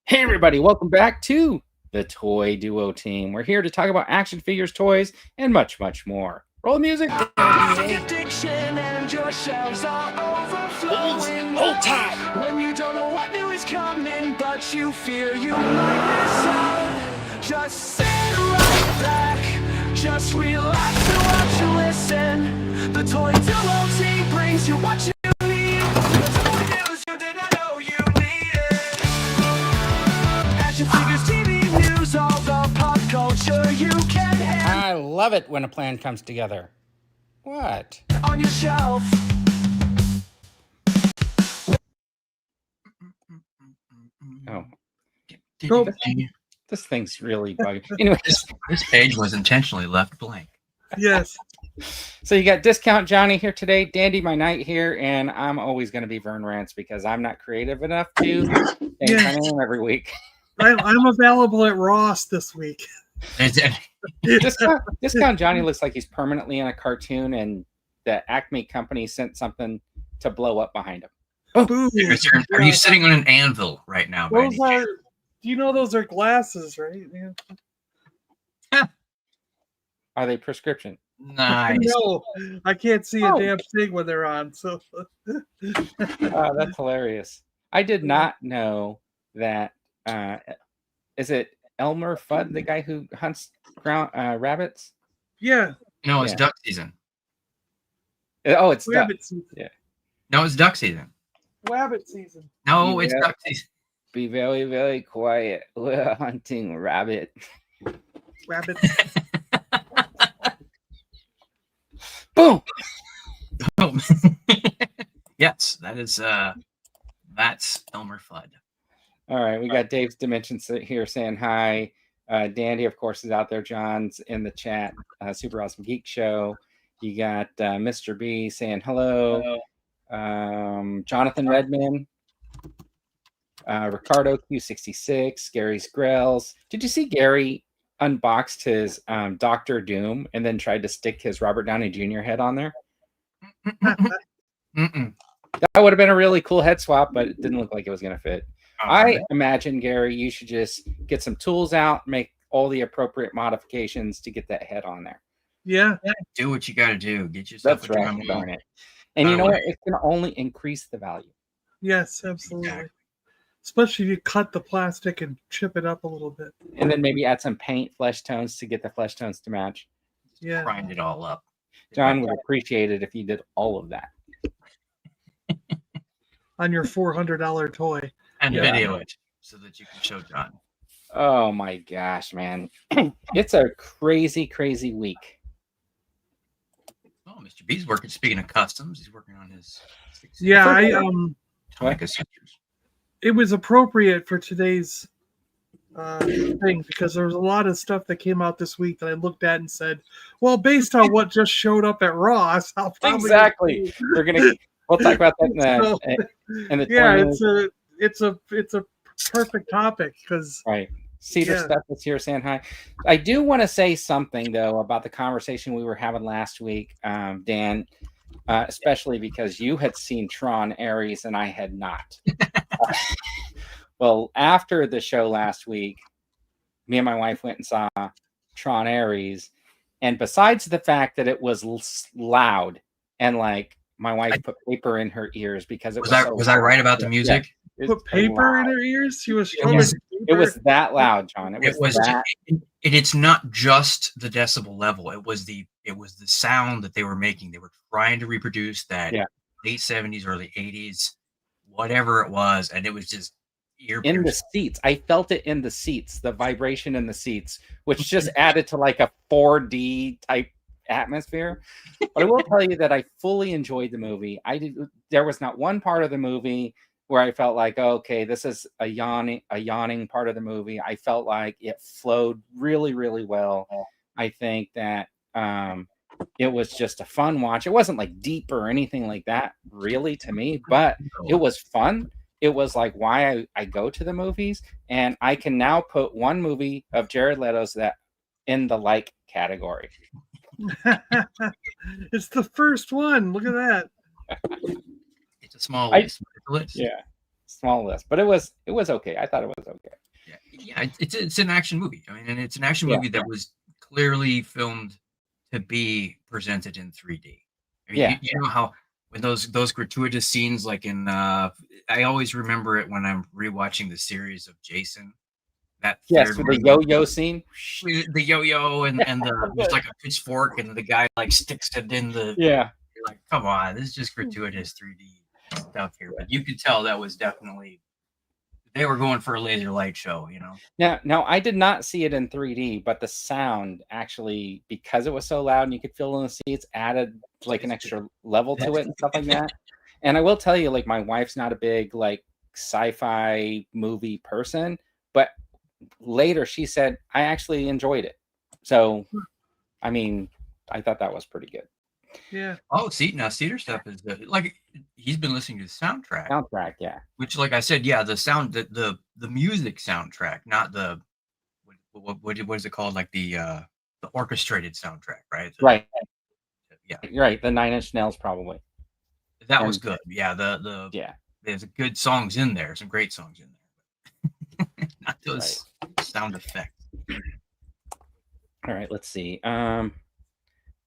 Hey everybody, welcome back to the Toy Duo Team. We're here to talk about action figures, toys, and much, much more. Roll the music. Addiction and your shelves are overflowing. Hold tight. When you don't know what new is coming, but you fear you might miss out. Just sit right back, just relax and watch and listen. The Toy Duo Team brings you what you need. The toy news you didn't know you needed. Action figures, TV news, all the pop culture you can handle I love it when a plan comes together. What? on your shelf. Oh, Nope. this thing's really bugging. Anyway, This page was intentionally left blank. Yes. so you got Discount Johnny here today, Dandy My Knight here, and I'm always going to be Vern Rance because I'm not creative enough to change my name every week. I'm available at Ross this week. Discount Johnny looks like he's permanently in a cartoon, and the Acme company sent something to blow up behind him. Boom. Are you sitting on an anvil right now? By Those any are, chance? do you know those are glasses, right? Yeah. Are they prescription? Nice. No, I can't see a Oh. damn thing when they're on. So That's hilarious. I did not know that. Is it Elmer Fudd, the guy who hunts rabbits? yeah, No, it's Yeah. duck season. Oh, it's duck. rabbit season. No, it's duck season. Rabbit season. No, it's Yeah. duck season. Be very, very quiet. We're hunting rabbit. Rabbit. Boom. Oh. Yes, that's Elmer Fudd. All right, we got Dave's Dimensions here saying hi. Dandy, of course, is out there. John's in the chat. Super Awesome Geek Show. You got Mr. B saying hello. Jonathan Redman. Ricardo Q66. Gary's Grells. Did you see Gary unboxed his Doctor Doom and then tried to stick his Robert Downey Jr. head on there? Mm-mm. That would have been a really cool head swap, but it didn't look like it was going to fit. Oh, I imagine, Gary, you should just get some tools out, make all the appropriate modifications to get that head on there. Yeah. do what you got to do. Get yourself That's a right, drum darn roll. it. And you By the know way- what? It can only increase the value. Yes, absolutely. Exactly. Especially if you cut the plastic and chip it up a little bit. And then maybe add some paint flesh tones to get the flesh tones to match. Yeah. Grind it all up. John would appreciate it if you did all of that. On your $400 toy. And Yeah. video it so that you can show John. Oh my gosh, man. It's a crazy, crazy week. Oh, Mr. B's working. Speaking of customs, he's working on his. Yeah, Tomica sutures. it was appropriate for today's thing because there was a lot of stuff that came out this week that I looked at and said, well, based on what just showed up at Ross, I'll probably Exactly. We'll talk about that in the yeah, 20 it's a perfect topic because Right. Cedar Yeah. Steph is here saying hi. I do want to say something, though, about the conversation we were having last week, Dan, especially because you had seen Tron Ares and I had not. Well, after the show last week, me and my wife went and saw Tron Ares. And besides the fact that it was loud and like my wife put paper in her ears because it Was I right about the music? put paper in her ears. She was showing was- It was that loud, John. It was. that. It's not just the decibel level. It was the sound that they were making. They were trying to reproduce that Yeah. late 70s, early 80s, whatever it was, and it was just ear In the piercing. seats. I felt it in the seats, the vibration in the seats, which just added to like a 4D type atmosphere. But I will tell you that I fully enjoyed the movie. There was not one part of the movie where I felt like, okay, this is a yawning part of the movie. I felt like it flowed really, really well. I think that it was just a fun watch. It wasn't like deep or anything like that, really, to me, but it was fun. It was like why I go to the movies, and I can now put one movie of Jared Leto's that in the like category. It's the first one. Look at that. It's a small I- list. It's a list. Yeah. small list, but it was okay. I thought it was okay. Yeah, it's an action movie. I mean, and it's an action Yeah. movie that was clearly filmed to be presented in 3D. I mean, Yeah. you know how when those gratuitous scenes, like in I always remember it when I'm rewatching the series of Jason. That Yes, third with one, the yo-yo scene. the yo-yo and there's like a pitchfork and the guy like sticks it in the. Yeah. You're like, come on, this is just gratuitous 3D stuff here. But you could tell that was definitely they were going for a laser light show, you know. Now I did not see it in 3D, but the sound actually, because it was so loud and you could feel in the seats, added like an extra level to it and stuff like that. And I will tell you, like, my wife's not a big like sci-fi movie person, but later she said I actually enjoyed it. So, I mean, I thought that was pretty good. Yeah. Oh, see, now Cedar stuff is like he's been listening to the Soundtrack, yeah. which, like I said, yeah, the sound, the music soundtrack, not the what is it called, like the orchestrated soundtrack, right? Right. Yeah, You're right. The Nine Inch Nails, probably. that was good. Yeah, Yeah. there's good songs in there, some great songs in there, not those sound effects. All right, let's see.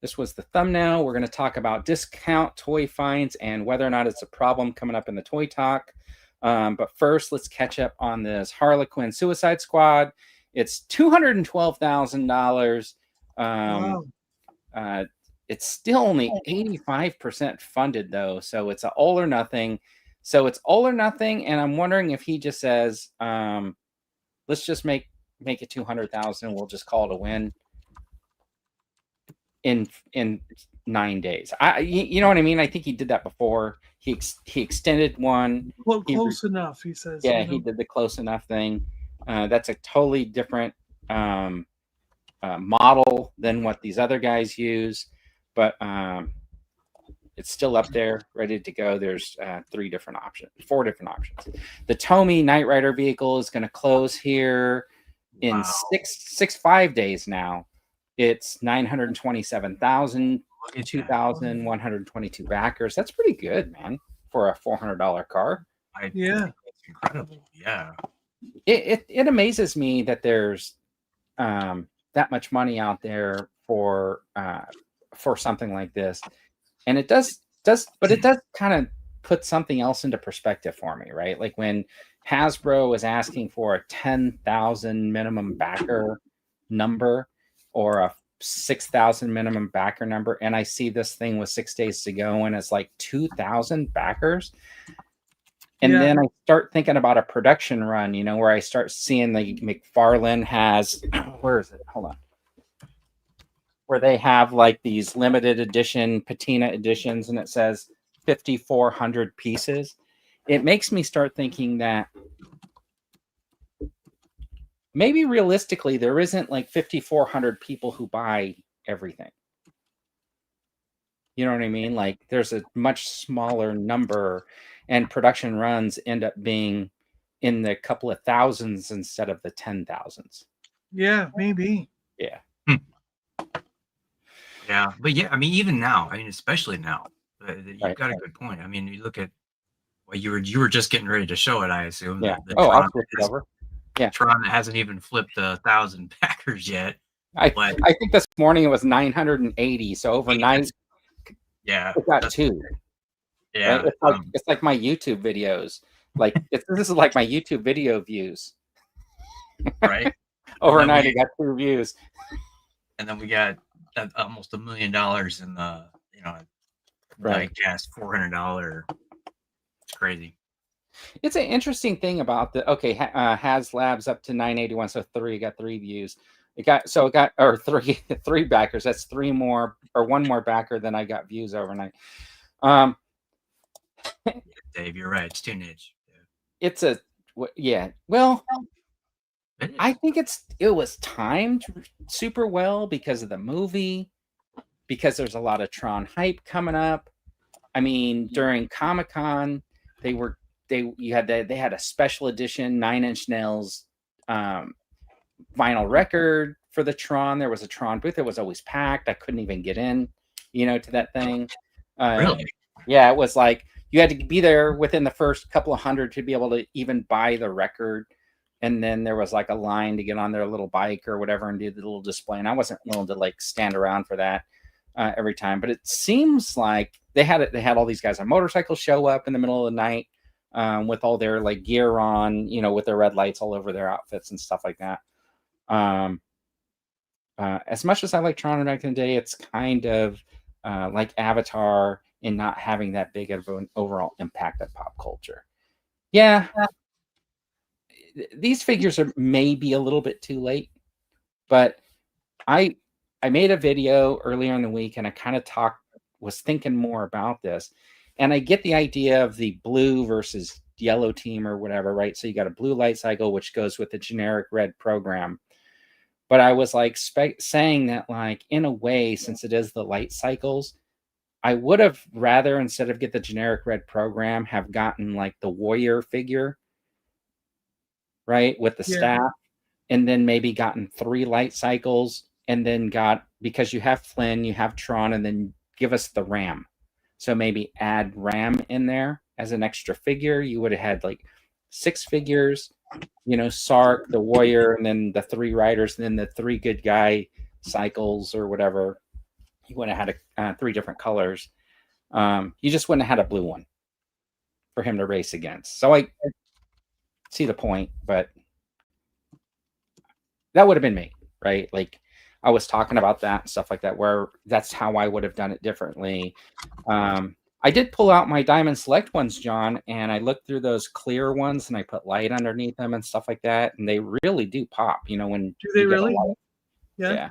This was the thumbnail. We're going to talk about discount toy finds and whether or not it's a problem coming up in the Toy Talk. But first, let's catch up on this Harlequin Suicide Squad. It's $212,000. Wow. It's still only 85% funded, though. So it's an all or nothing. And I'm wondering if he just says, let's just make it 200,000. We'll just call it a win in 9 days. You know what I mean? I think he did that before. He extended one. Well, close enough, he says. Yeah, he did the close enough thing. That's a totally different model than what these other guys use, but it's still up there, ready to go. There's 4 different options. The Tomy Knight Rider vehicle is going to close here in 5 days now. It's 927,000, 2,122 backers. That's pretty good, man, for a $400 car. Yeah, it's incredible. Yeah, it amazes me that there's that much money out there for something like this, and it does kind of put something else into perspective for me, right? Like when Hasbro was asking for a 10,000 minimum backer number or a 6,000 minimum backer number, and I see this thing with 6 days to go and it's like 2,000 backers. And then I start thinking about a production run, you know, where I start seeing the McFarlane has, where is it? Hold on. Where they have like these limited edition patina editions and it says 5,400 pieces. It makes me start thinking that maybe realistically there isn't like 5,400 people who buy everything. You know what I mean? Like there's a much smaller number, and production runs end up being in the couple of thousands instead of the 10,000s. Yeah, maybe. Yeah. Yeah, but yeah, I mean, even now, I mean, especially now, you've got a good point. I mean, you look at, well, you were just getting ready to show it, I assume. Yeah. Tron I'll flip it over. Yeah. Tron hasn't even flipped 1,000 backers yet. I think this morning it was 980. So overnight, yeah, it got 2. Yeah, right? It's like my YouTube videos. Like this is like my YouTube video views. Right. Overnight, it got 2 views. And then we got almost $1 million in the diecast $400. It's crazy. It's an interesting thing about the HasLabs up to 981, so 3 got 3 views. It got 3 backers. That's 3 more or 1 more backer than I got views overnight. Dave, you're right. It's too niche. It's well, I think it was timed super well because of the movie, because there's a lot of Tron hype coming up. I mean, during Comic-Con, they had a special edition 9 Inch Nails vinyl record for the Tron. There was a Tron booth. It was always packed. I couldn't even get in, to that thing. Really? Yeah, it was like you had to be there within the first couple of hundred to be able to even buy the record. And then there was like a line to get on their little bike or whatever and do the little display. And I wasn't willing to like stand around for that every time. But it seems like they had all these guys on motorcycles show up in the middle of the night with all their like gear on, you know, with their red lights all over their outfits and stuff like that. As much as I like Tron back in the day, it's kind of like Avatar in not having that big of an overall impact on pop culture. Yeah. These figures are maybe a little bit too late, but I made a video earlier in the week and I kind of was thinking more about this, and I get the idea of the blue versus yellow team or whatever, right? So you got a blue light cycle, which goes with the generic red program. But I was like saying that, like, in a way, since it is the light cycles, I would have rather, instead of get the generic red program, have gotten like the warrior figure, right, with the staff, and then maybe gotten 3 light cycles, and then because you have Flynn, you have Tron, and then give us the Ram. So maybe add Ram in there as an extra figure. You would have had like 6 figures, you know, Sark, the warrior, and then the 3 riders, and then the 3 good guy cycles or whatever. You would have had 3 different colors. You just wouldn't have had a blue one for him to race against. So I see the point, but that would have been me, right? Like, I was talking about that and stuff like that, where that's how I would have done it differently. I did pull out my Diamond Select ones, John, and I looked through those clear ones and I put light underneath them and stuff like that, and they really do pop, you know, when Do they really? Yeah.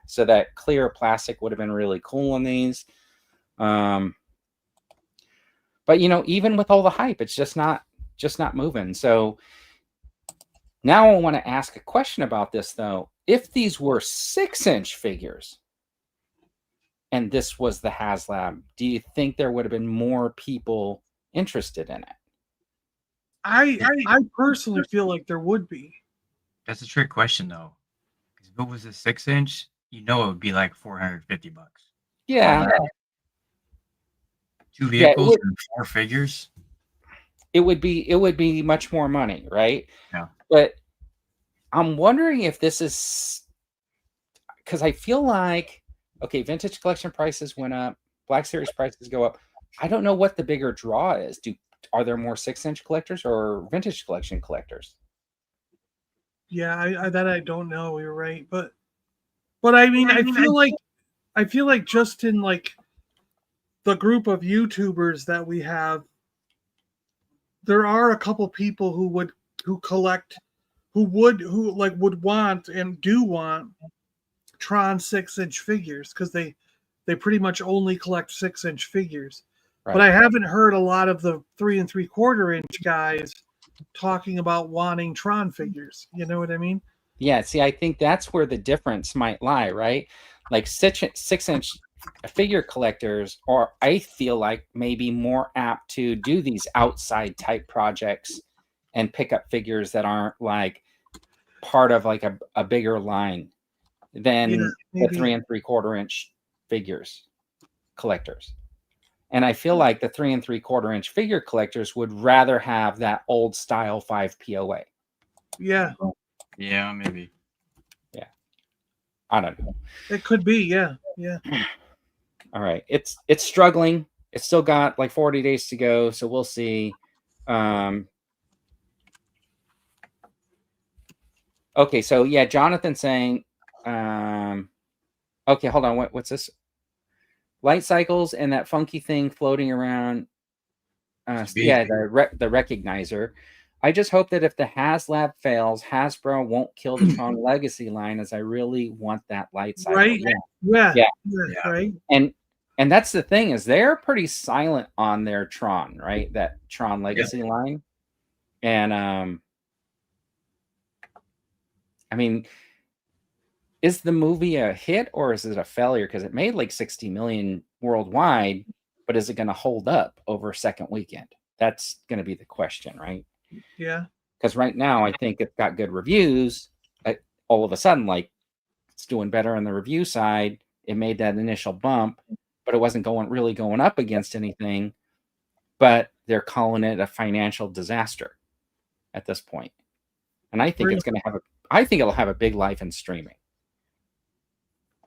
So that clear plastic would have been really cool on these. But you know, even with all the hype, it's just not moving. So now I want to ask a question about this, though. If these were 6-inch figures and this was the HasLab, do you think there would have been more people interested in it? I personally feel like there would be. That's a trick question, though. Because if it was a 6-inch, you know it would be like $450. Yeah. 2 vehicles and 4 figures. It would be much more money, right? Yeah. But I'm wondering if this is, because I feel like, okay, vintage collection prices went up, Black Series prices go up. I don't know what the bigger draw is. Are there more 6-inch collectors or vintage collection collectors? Yeah, I don't know. You're right, but I mean, I feel like just in like the group of YouTubers that we have, there are a couple people who would want and do want Tron 6-inch figures, because they pretty much only collect 6-inch figures. Right. But I haven't heard a lot of the 3 3/4-inch guys talking about wanting Tron figures. You know what I mean? Yeah. See, I think that's where the difference might lie, right? Like 6-inch figure collectors are, I feel like, maybe more apt to do these outside type projects and pick up figures that aren't like part of like a bigger line than the 3 3/4-inch figures collectors. And I feel like the 3 3/4-inch figure collectors would rather have that old style 5 POA. Yeah. Yeah, maybe. Yeah. I don't know. It could be. Yeah. All right. It's struggling. It's still got like 40 days to go, so we'll see. Okay, so yeah, Jonathan saying, okay, hold on. What's this? Light cycles and that funky thing floating around. Yeah, the recognizer. I just hope that if the HasLab fails, Hasbro won't kill the Tron Legacy line, as I really want that light cycle. Right? Yeah. Right. And that's the thing, is they're pretty silent on their Tron, right? That Tron Legacy line. And I mean, is the movie a hit or is it a failure? Because it made like 60 million worldwide, but is it going to hold up over second weekend? That's going to be the question, right? Yeah. Because right now, I think it's got good reviews. All of a sudden, like, it's doing better on the review side. It made that initial bump, but it wasn't really going up against anything. but they're calling it a financial disaster at this point. And I think it's going to have I think it'll have a big life in streaming.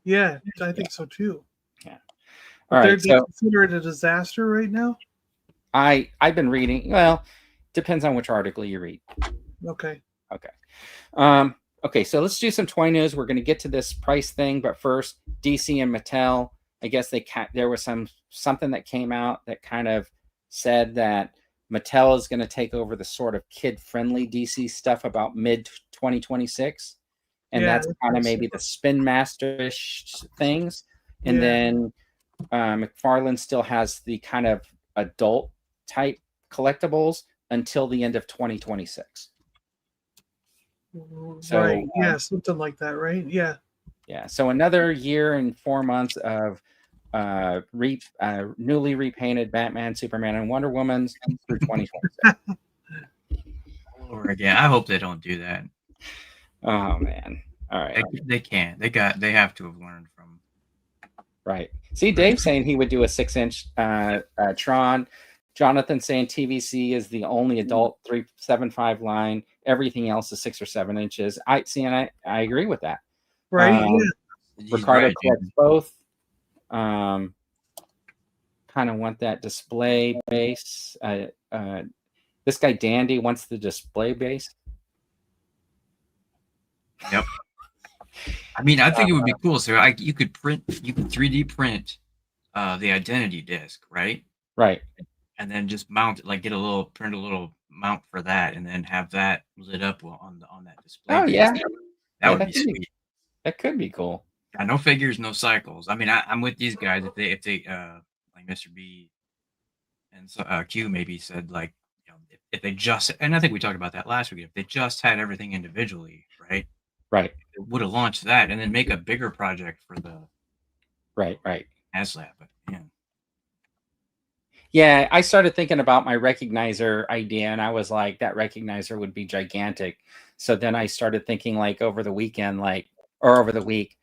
Yeah, I think so too. Yeah. All right. They consider it a disaster right now. I've been reading. Well, depends on which article you read. Okay. Okay. So let's do some toy news. We're going to get to this price thing, but first, DC and Mattel. I guess there was something that came out that kind of said that Mattel is going to take over the sort of kid-friendly DC stuff about mid-2026. And that's kind of maybe the Spin Master-ish things. And then McFarlane still has the kind of adult type collectibles until the end of 2026. So, right. Yeah, something like that, right? Yeah. Yeah. So another year and 4 months of newly repainted Batman, Superman, and Wonder Woman through 2026. All over again. I hope they don't do that. Oh man. All right. They can't. They have to have learned from. Right. See, Dave saying he would do a 6-inch Tron. Jonathan saying TVC is the only adult 375 line. Everything else is 6 or 7 inches. I agree with that. Right. Ricardo collects both. Kind of want that display base. This guy Dandy wants the display base. Yep. I mean, I think it would be cool. So you could 3D print the identity disc, right? Right. And then just mount it, like print a little mount for that, and then have that lit up on that display. Oh yeah, that would be sweet. That could be cool. Yeah, no figures, no cycles. I mean, I'm with these guys. If they like Mr. B and Q maybe said, like, you know, if they just, and I think we talked about that last week, if they just had everything individually, right? Right. It would have launched that and then make a bigger project for the right ASLab. But yeah, I started thinking about my recognizer idea, and I was like, that recognizer would be gigantic. So then I started thinking, like, over the weekend, or over the week,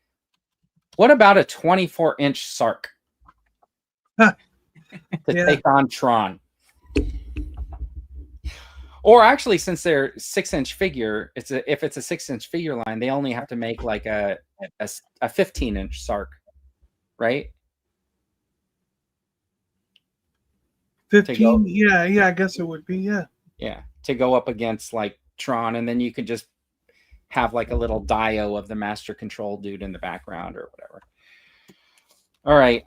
what about a 24-inch Sark to take on Tron? Or actually, since they're 6-inch figure, if it's a 6-inch figure line, they only have to make like a 15-inch Sark, right? 15, yeah, I guess it would be, yeah, to go up against like Tron, and then you could just have like a little Dio of the Master Control dude in the background or whatever. All right.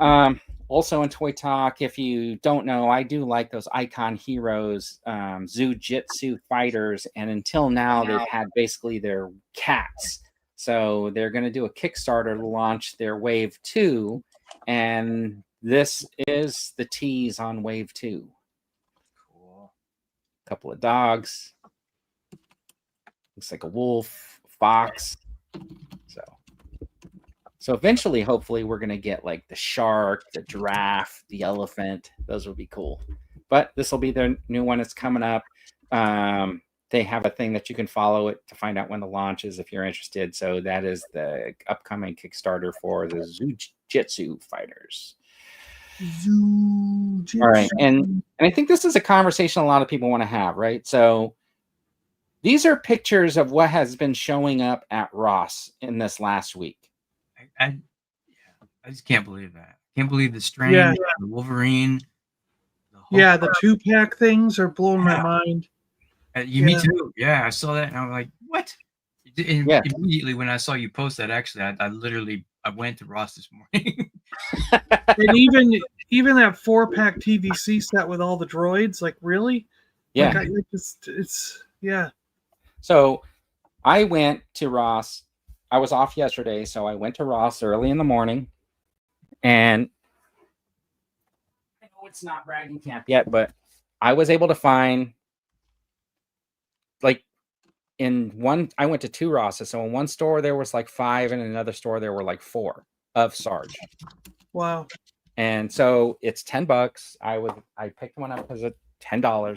Also in Toy Talk, if you don't know, I do like those Icon Heroes, Zujitsu fighters, and until now they've had basically their cats. So they're going to do a Kickstarter to launch their Wave 2, and this is the tease on Wave 2. Cool. A couple of dogs. Looks like a wolf, fox. So eventually, hopefully, we're going to get like the shark, the giraffe, the elephant. Those would be cool. But this will be their new one. It's coming up. They have a thing that you can follow it to find out when the launch is if you're interested. So that is the upcoming Kickstarter for the Zujitsu fighters. All right. And I think this is a conversation a lot of people want to have, right? So these are pictures of what has been showing up at Ross in this last week. I just can't believe that. Can't believe the Strange, the Wolverine. The 2-pack things are blowing my mind. Me too. Yeah, I saw that and I'm like, what? And immediately when I saw you post that, actually, I went to Ross this morning. And even that 4-pack TVC set with all the droids, like, really? Yeah. Like, So I went to Ross. I was off yesterday, so I went to Ross early in the morning, and I know it's not bragging camp yet, but I was able to find, like, I went to 2 Rosses. So in one store there was like 5, and in another store there were like 4 of Sarge. Wow. And so it's $10. I picked one up because it's $10.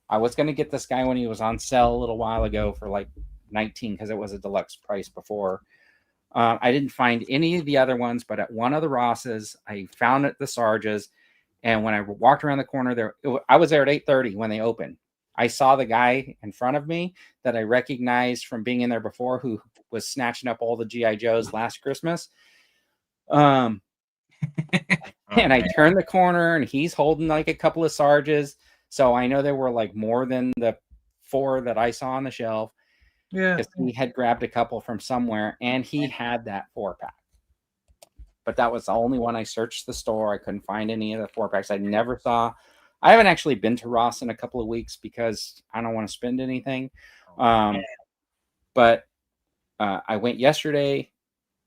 I was going to get this guy when he was on sale a little while ago for like 19 because it was a deluxe price before. I didn't find any of the other ones, but at one of the Rosses, I found the Sarges, And when I walked around the corner I was there at 8:30 when they opened. I saw the guy in front of me that I recognized from being in there before, who was snatching up all the GI Joes last Christmas. And I turned the corner and he's holding like a couple of Sarges. So I know there were like more than the 4 that I saw on the shelf. Yeah. Because he had grabbed a couple from somewhere and he had that 4-pack. But that was the only one. I searched the store. I couldn't find any of the 4-packs. I never saw. I haven't actually been to Ross in a couple of weeks because I don't want to spend anything. But I went yesterday,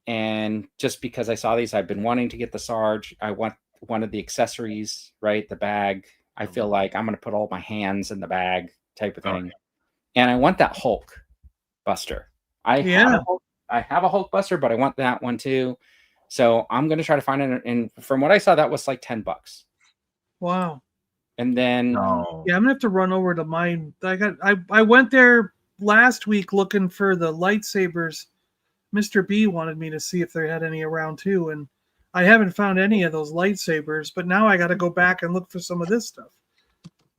and just because I saw these, I've been wanting to get the Sarge. I want one of the accessories, right? The bag. I feel like I'm going to put all my hands in the bag type of thing. And I want that Hulk Buster. I have a Hulk Buster, but I want that one too. So I'm going to try to find it. And from what I saw, that was like $10. Wow. And then yeah, I'm gonna have to run over to mine. I went there last week looking for the lightsabers. Mr. B wanted me to see if they had any around too, and I haven't found any of those lightsabers. But now I got to go back and look for some of this stuff.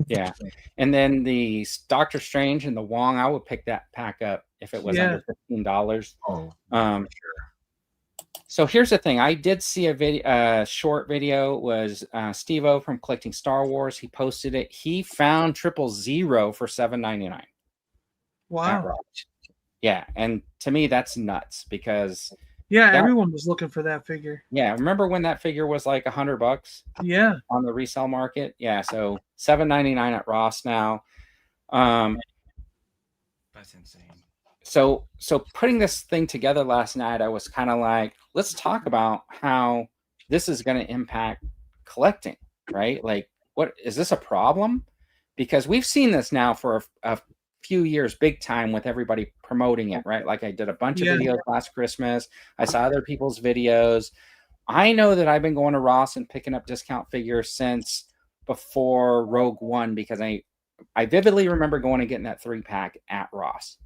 Yeah, and then the Doctor Strange and the Wong, I would pick that pack up if it was under $15. Sure. So here's the thing. I did see a short video. It was Steve-O from Collecting Star Wars. He posted it. He found 000 for $7.99. Wow. Yeah, and to me that's nuts because everyone was looking for that figure. Yeah, remember when that figure was like $100? Yeah, on the resale market. Yeah, so $7.99 at Ross now. That's insane. So putting this thing together last night, I was kind of like, let's talk about how this is going to impact collecting, right? Like, what is this a problem? Because we've seen this now for a few years, big time, with everybody promoting it, right? Like I did a bunch of videos last Christmas. I saw other people's videos. I know that I've been going to Ross and picking up discount figures since before Rogue One, because I vividly remember going and getting that 3-pack at Ross.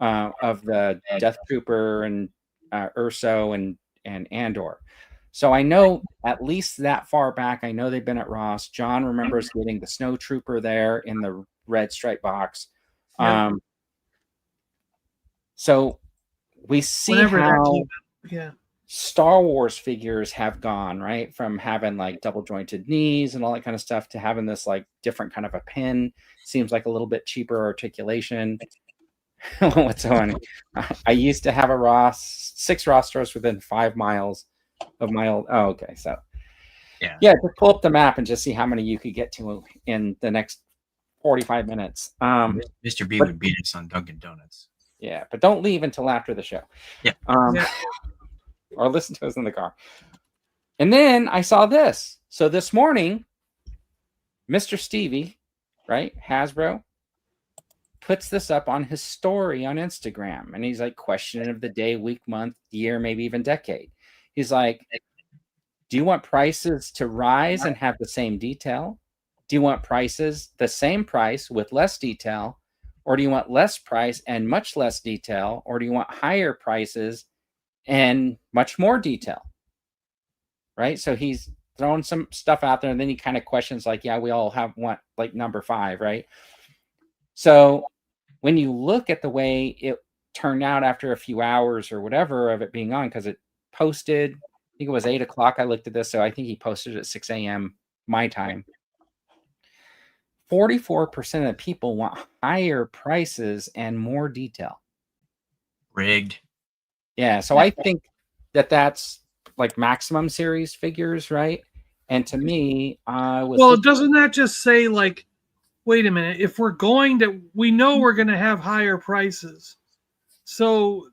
Of the Death Trooper and Urso and Andor. So I know at least that far back, I know they've been at Ross. John remembers getting the Snow Trooper there in the red stripe box. So we see how Star Wars figures have gone, right? From having like double jointed knees and all that kind of stuff to having this like different kind of a pin. Seems like a little bit cheaper articulation. What's so funny? I used to have a Ross, 6 Ross stores within 5 miles of my old. Oh, okay. So, yeah, just pull up the map and just see how many you could get to in the next 45 minutes. Mr. B would beat us on Dunkin' Donuts. Yeah, but don't leave until after the show. Yeah. Or listen to us in the car. And then I saw this. So this morning, Mr. Stevie, right, Hasbro, puts this up on his story on Instagram. And he's like, question of the day, week, month, year, maybe even decade. He's like, do you want prices to rise and have the same detail? Do you want prices the same price with less detail? Or do you want less price and much less detail? Or do you want higher prices and much more detail? Right? So he's throwing some stuff out there, and then he kind of questions like, yeah, we all want like number 5, right? So when you look at the way it turned out after a few hours or whatever of it being on, because it posted, I think it was 8 o'clock. I looked at this, so I think he posted at 6 a.m. my time. 44% of people want higher prices and more detail. Rigged. Yeah, so I think that's like maximum series figures, right? And to me, doesn't that just say like, wait a minute, if we're going to, we know we're going to have higher prices. So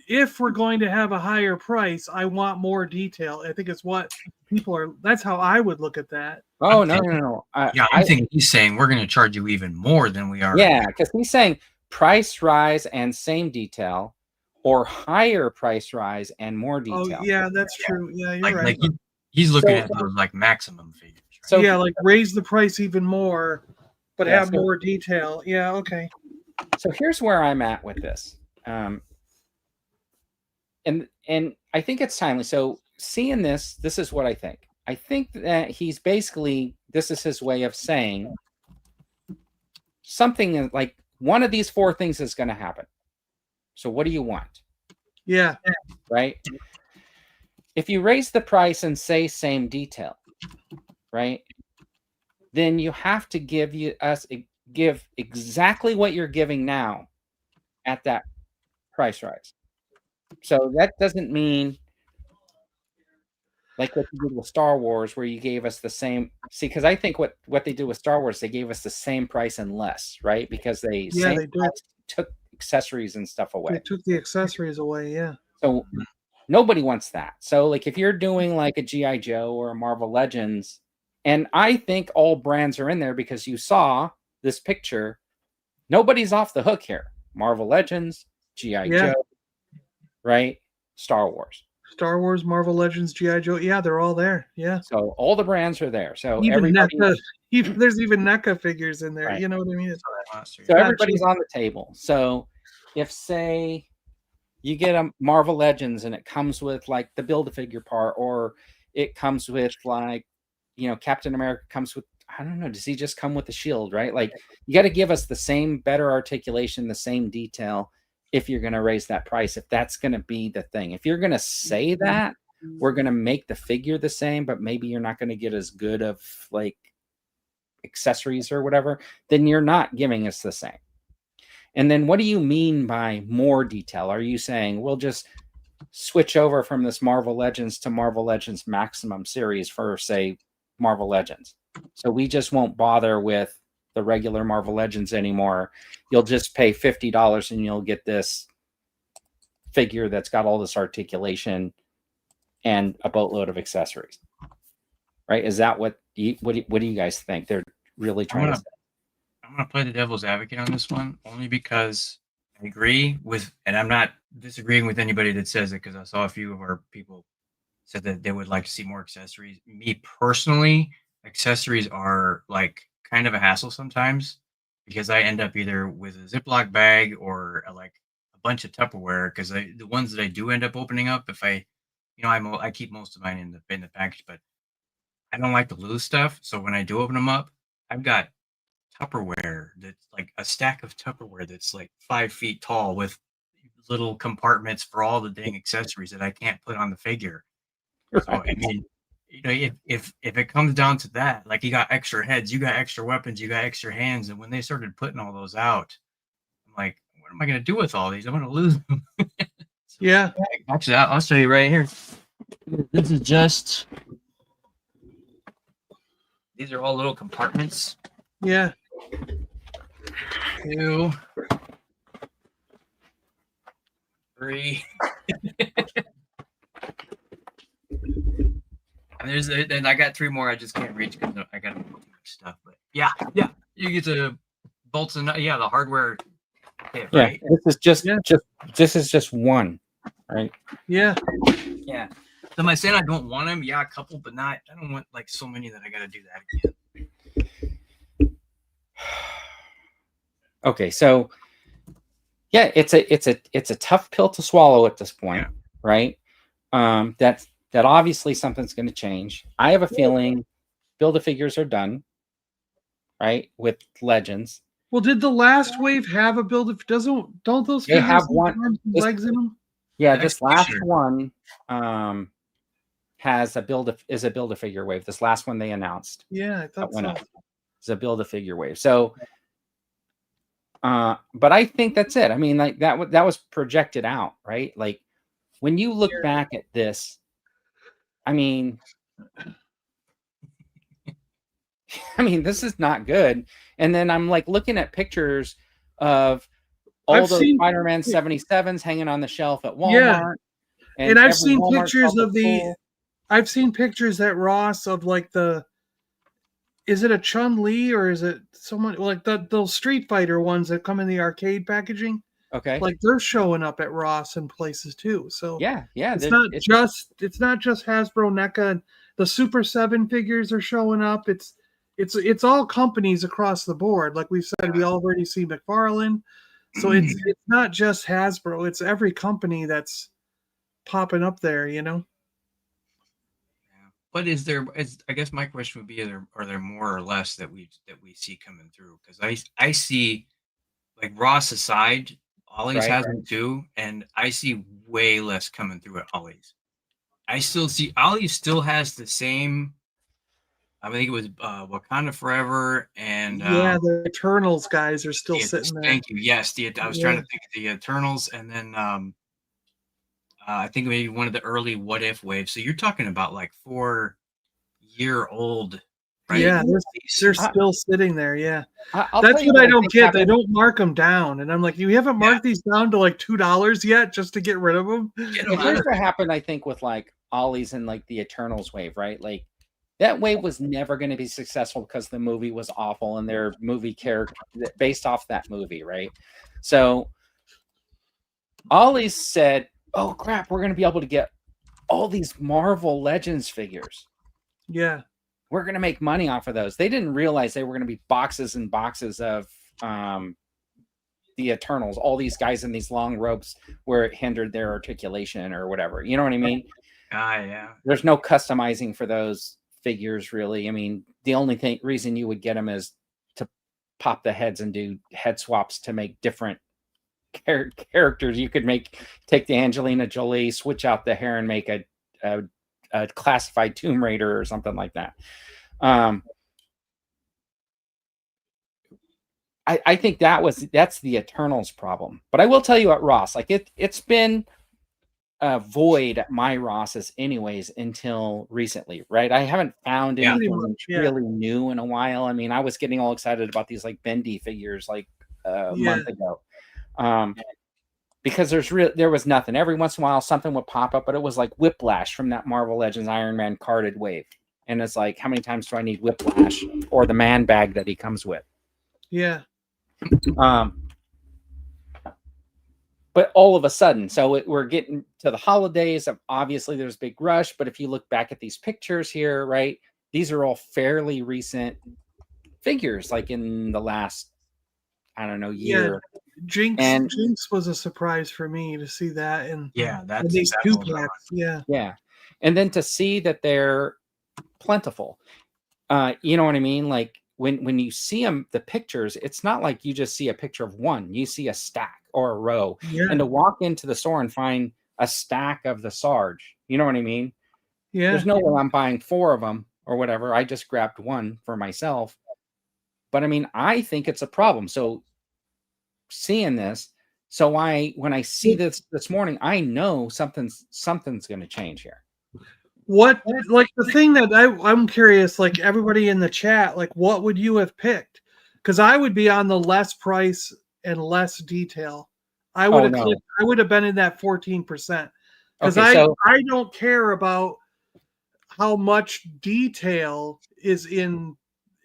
if we're going to have a higher price, I want more detail. I think it's what people are, that's how I would look at that. Oh, no. I think he's saying we're going to charge you even more than we are. Yeah, because he's saying price rise and same detail, or higher price rise and more detail. Oh, yeah, that's true. Yeah, you're right. Like he's looking at those like maximum figures. Right? So yeah, like raise the price even more, but have more detail. Yeah, okay. So here's where I'm at with this. And I think it's timely. So seeing this is what I think. I think that he's basically, this is his way of saying something like one of these 4 things is going to happen. So what do you want? Yeah. Right? If you raise the price and say same detail, right? Then you have to give exactly what you're giving now at that price rise. So that doesn't mean like what you did with Star Wars, where you gave us the same. See, because I think what they did with Star Wars, they gave us the same price and less, right? Because they took accessories and stuff away. They took the accessories away, yeah. So nobody wants that. So like if you're doing like a GI Joe or a Marvel Legends, and I think all brands are in there because you saw this picture, nobody's off the hook here. Marvel Legends, GI Joe, right? Star Wars. Star Wars, Marvel Legends, GI Joe, yeah, they're all there. Yeah. So all the brands are there. So even NECA, there's even NECA figures in there. Right. You know what I mean? So everybody's on the table. So if say you get a Marvel Legends and it comes with like the Build-A-Figure part, or it comes with like, you know, Captain America comes with, I don't know, does he just come with the shield, right? Like you got to give us the same better articulation, the same detail if you're going to raise that price, if that's going to be the thing. If you're going to say that we're going to make the figure the same, but maybe you're not going to get as good of like accessories or whatever, then you're not giving us the same. And then what do you mean by more detail? Are you saying we'll just switch over from this Marvel Legends to Marvel Legends Maximum series for, say, Marvel Legends? So we just won't bother with the regular Marvel Legends anymore. You'll just pay $50 and you'll get this figure that's got all this articulation and a boatload of accessories. Right? Is that what do you guys think they're really trying to say? I'm going to play the devil's advocate on this one, only because I agree with, and I'm not disagreeing with anybody that says it, because I saw a few of our people said that they would like to see more accessories. Me personally, accessories are like kind of a hassle sometimes, because I end up either with a Ziploc bag or like a bunch of Tupperware, because the ones that I do end up opening up, if I, you know, I keep most of mine in the package, but I don't like to lose stuff. So when I do open them up, I've got Tupperware that's like a stack of Tupperware that's like 5 feet tall with little compartments for all the dang accessories that I can't put on the figure. Right. So I mean, you know, if it comes down to that, like you got extra heads, you got extra weapons, you got extra hands, and when they started putting all those out, I'm like, what am I going to do with all these? I'm going to lose them. So, yeah. Actually, I'll show you right here. This is just. These are all little compartments. Yeah. 2, 3. And I got 3 more. I just can't reach because I got too much stuff. But yeah, you get the bolts and the hardware kit, right? This is just one, right? Yeah. Yeah. So am I saying I don't want them? Yeah, a couple, but not. I don't want like so many that I got to do that again. Okay, so yeah, it's a tough pill to swallow at this point, right? That obviously something's going to change. I have a feeling Build-A-Figures are done, right? With Legends. Well, did the last wave have a don't those they have one arms and legs in them? Yeah, this last one has a Build-A-Figure wave. This last one they announced. Yeah, I thought so. It's a Build-A-Figure wave. So but I think that's it. I mean, like that was projected out, right? Like when you look back at this, I mean, this is not good. And then I'm like looking at pictures of all those Spider-Man 77s hanging on the shelf at Walmart. Yeah. And I've seen pictures of I've seen pictures at Ross of like is it a Chun-Li or is it someone like those Street Fighter ones that come in the arcade packaging? Okay. Like they're showing up at Ross and places too. So yeah. It's not just Hasbro, NECA. The Super 7 figures are showing up. It's all companies across the board. Like we've said, we already see McFarlane. So it's not just Hasbro. It's every company that's popping up there, you know? But is there? I guess my question would be: are there more or less that we see coming through? Because I see, like, Ross aside, Ollie's Right. has them too, and I see way less coming through at Ollie's. I still see Ollie still has the same. I think it was Wakanda Forever and Yeah, the Eternals guys are still sitting there. Thank you. Yes, I was trying to think of the Eternals, and then I think maybe one of the early What If waves. So you're talking about like 4-year-old, right? Yeah, they're still sitting there. Yeah, that's what I don't get. They don't mark them down, and I'm like, you haven't marked these down to like $2 yet, just to get rid of them. Here's what happened, I think, with like Ollie's and like the Eternals wave, right? Like that wave was never going to be successful because the movie was awful and their movie character based off that movie, right? So Ollie's said, "Oh crap, we're going to be able to get all these Marvel Legends figures. Yeah, we're going to make money off of those." They didn't realize they were going to be boxes and boxes of the Eternals, all these guys in these long robes where it hindered their articulation or whatever. You know what I mean? Yeah. There's no customizing for those figures, really. I mean, the only reason you would get them is to pop the heads and do head swaps to make different characters. You could take the Angelina Jolie, switch out the hair, and make a classified Tomb Raider or something like that. I think that's the Eternals problem. But I will tell you at Ross, like it's been a void at my Ross's anyways until recently, right? I haven't found anything really new in a while. I mean, I was getting all excited about these like Bendy figures like a month ago. Because there was nothing. Every once in a while something would pop up, but it was like Whiplash from that Marvel Legends Iron Man carded wave. And it's like, how many times do I need Whiplash or the man bag that he comes with? Yeah. But all of a sudden, so we're getting to the holidays. Obviously, there's a big rush. But if you look back at these pictures here, right, these are all fairly recent figures, like in the last, I don't know, year. Jinx was a surprise for me to see that. And that's these 2 packs. Yeah. And then to see that they're plentiful. You know what I mean? Like when you see them, the pictures, it's not like you just see a picture of one. You see a stack or a row. Yeah. And to walk into the store and find a stack of the Sarge, you know what I mean? Yeah. There's no way I'm buying 4 of them or whatever. I just grabbed one for myself. But I mean, I think it's a problem. So seeing this, when I see this morning, I know something's going to change here. What, like, the thing that I'm curious, like, everybody in the chat, like, what would you have picked? Because I would be on the less price and less detail. I would have been in that 14%. Because I don't care about how much detail is in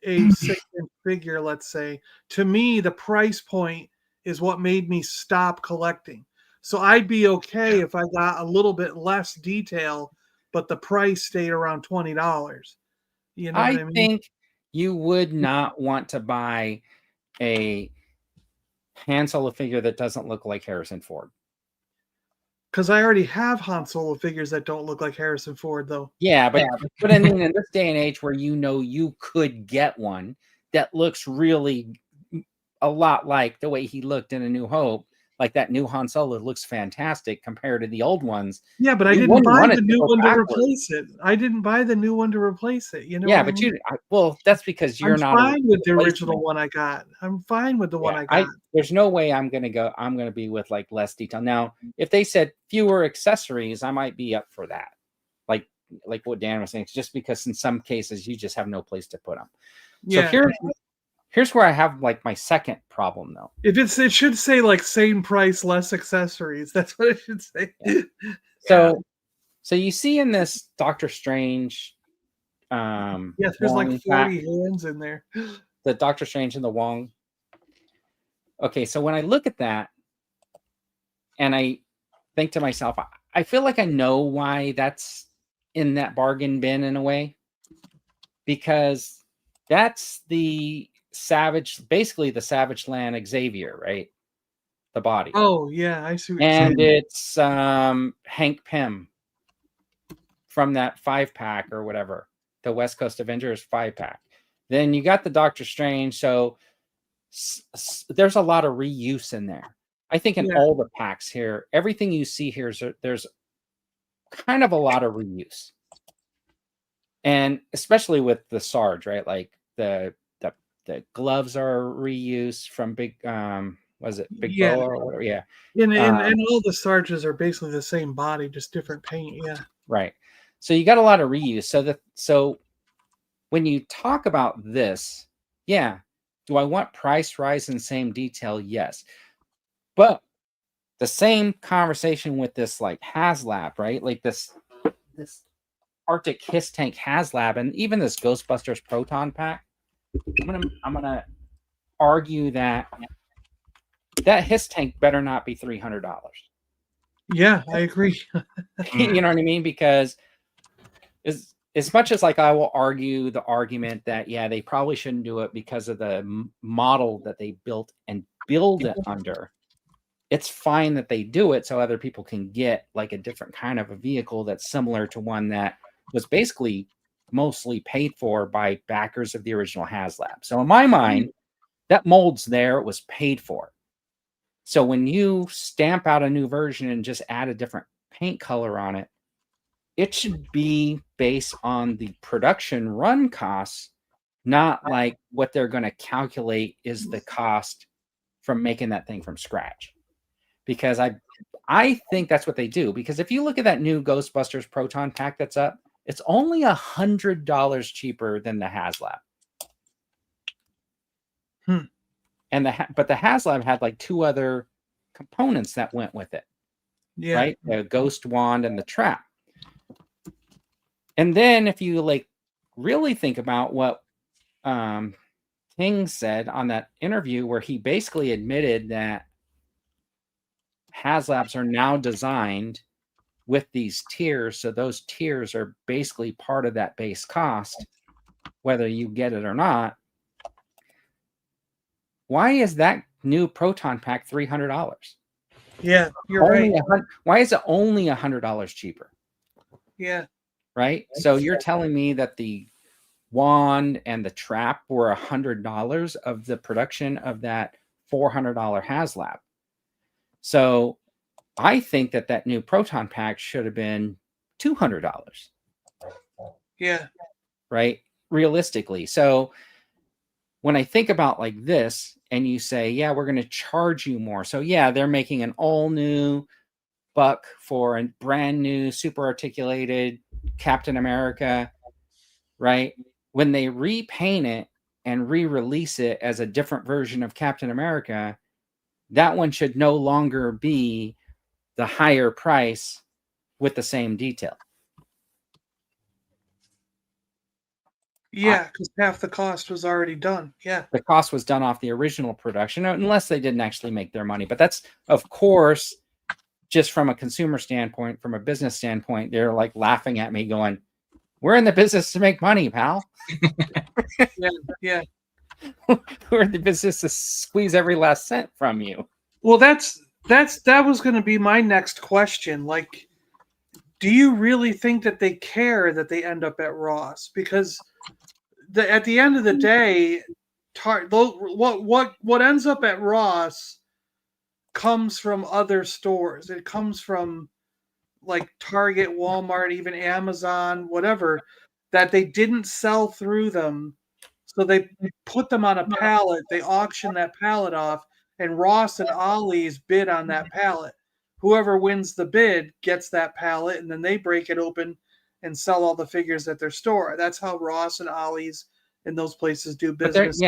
a 6-inch figure, let's say. To me, the price point is what made me stop collecting. So I'd be okay if I got a little bit less detail, but the price stayed around $20. You know what I mean? Think you would not want to buy a Han Solo figure that doesn't look like Harrison Ford. Because I already have Han Solo figures that don't look like Harrison Ford, though. Yeah, but I mean, in this day and age where you could get one that looks really a lot like the way he looked in A New Hope, like that new Han Solo looks fantastic compared to the old ones. Yeah, but I didn't buy the new one to replace it. I didn't buy the new one to replace it. You know? Yeah, but that's because you're not fine with the original one I got. I'm fine with the one I got. There's no way I'm gonna be with like less detail. Now, if they said fewer accessories, I might be up for that. Like what Dan was saying, just because in some cases you just have no place to put them. Yeah. So here's where I have like my second problem though. It should say like same price, less accessories. That's what it should say. Yeah. So you see in this Doctor Strange, there's like 40 hands in there. The Doctor Strange and the Wong. Okay, so when I look at that and I think to myself, I feel like I know why that's in that bargain bin in a way, because that's basically the Savage Land Xavier, right? The body. Oh yeah, I see what you're saying. saying. It's Hank Pym. from that 5-pack or whatever, the West Coast Avengers 5-pack. Then you got the Doctor Strange. So there's a lot of reuse in there. I think in all the packs here, everything you see here, there's kind of a lot of reuse. And especially with the Sarge, right? Like the gloves are reused from Big was it Big Boa or whatever? Yeah. And all the Sarges are basically the same body, just different paint. Yeah. Right. So you got a lot of reuse. So when you talk about this, yeah, do I want price rise and same detail? Yes. But the same conversation with this like HasLab, right? Like this Arctic Hiss Tank HasLab, and even this Ghostbusters Proton Pack. I'm gonna argue that Hiss Tank better not be $300. Yeah, I agree. You know what I mean? Because as much as like I will argue the argument that they probably shouldn't do it because of the model that they built and build it under. It's fine that they do it so other people can get like a different kind of a vehicle that's similar to one that was basically mostly paid for by backers of the original HasLab. So in my mind, that mold's there, it was paid for. So when you stamp out a new version and just add a different paint color on it, it should be based on the production run costs, not like what they're going to calculate is the cost from making that thing from scratch. Because I think that's what they do. Because if you look at that new Ghostbusters Proton Pack that's up, it's only $100 cheaper than the HasLab. And but the HasLab had like 2 other components that went with it. Yeah. Right? The ghost wand and the trap. And then if you like really think about what King said on that interview where he basically admitted that HasLabs are now designed with these tiers, so those tiers are basically part of that base cost, whether you get it or not. Why is that new Proton Pack $300? Yeah, you're right. Why is it only $100 cheaper? Yeah. Right? So you're telling me that the wand and the trap were $100 of the production of that $400 HasLab. So I think that new Proton Pack should have been $200. Yeah. Right? Realistically. So when I think about like this and you say, yeah, we're going to charge you more. So yeah, they're making an all new buck for a brand new super articulated Captain America, right? When they repaint it and re-release it as a different version of Captain America, that one should no longer be the higher price with the same detail. Yeah, because half the cost was already done. Yeah. The cost was done off the original production, unless they didn't actually make their money. But that's, of course, just from a consumer standpoint, from a business standpoint, they're like laughing at me going, we're in the business to make money, pal. Yeah. We're in the business to squeeze every last cent from you. Well, that was going to be my next question. Like, do you really think that they care that they end up at Ross? Because at the end of the day, what ends up at Ross comes from other stores. It comes from like Target, Walmart, even Amazon, whatever, that they didn't sell through them. So they put them on a pallet. They auction that pallet off, and Ross and Ollie's bid on that pallet. Whoever wins the bid gets that pallet, and then they break it open and sell all the figures at their store. That's how Ross and Ollie's and those places do business.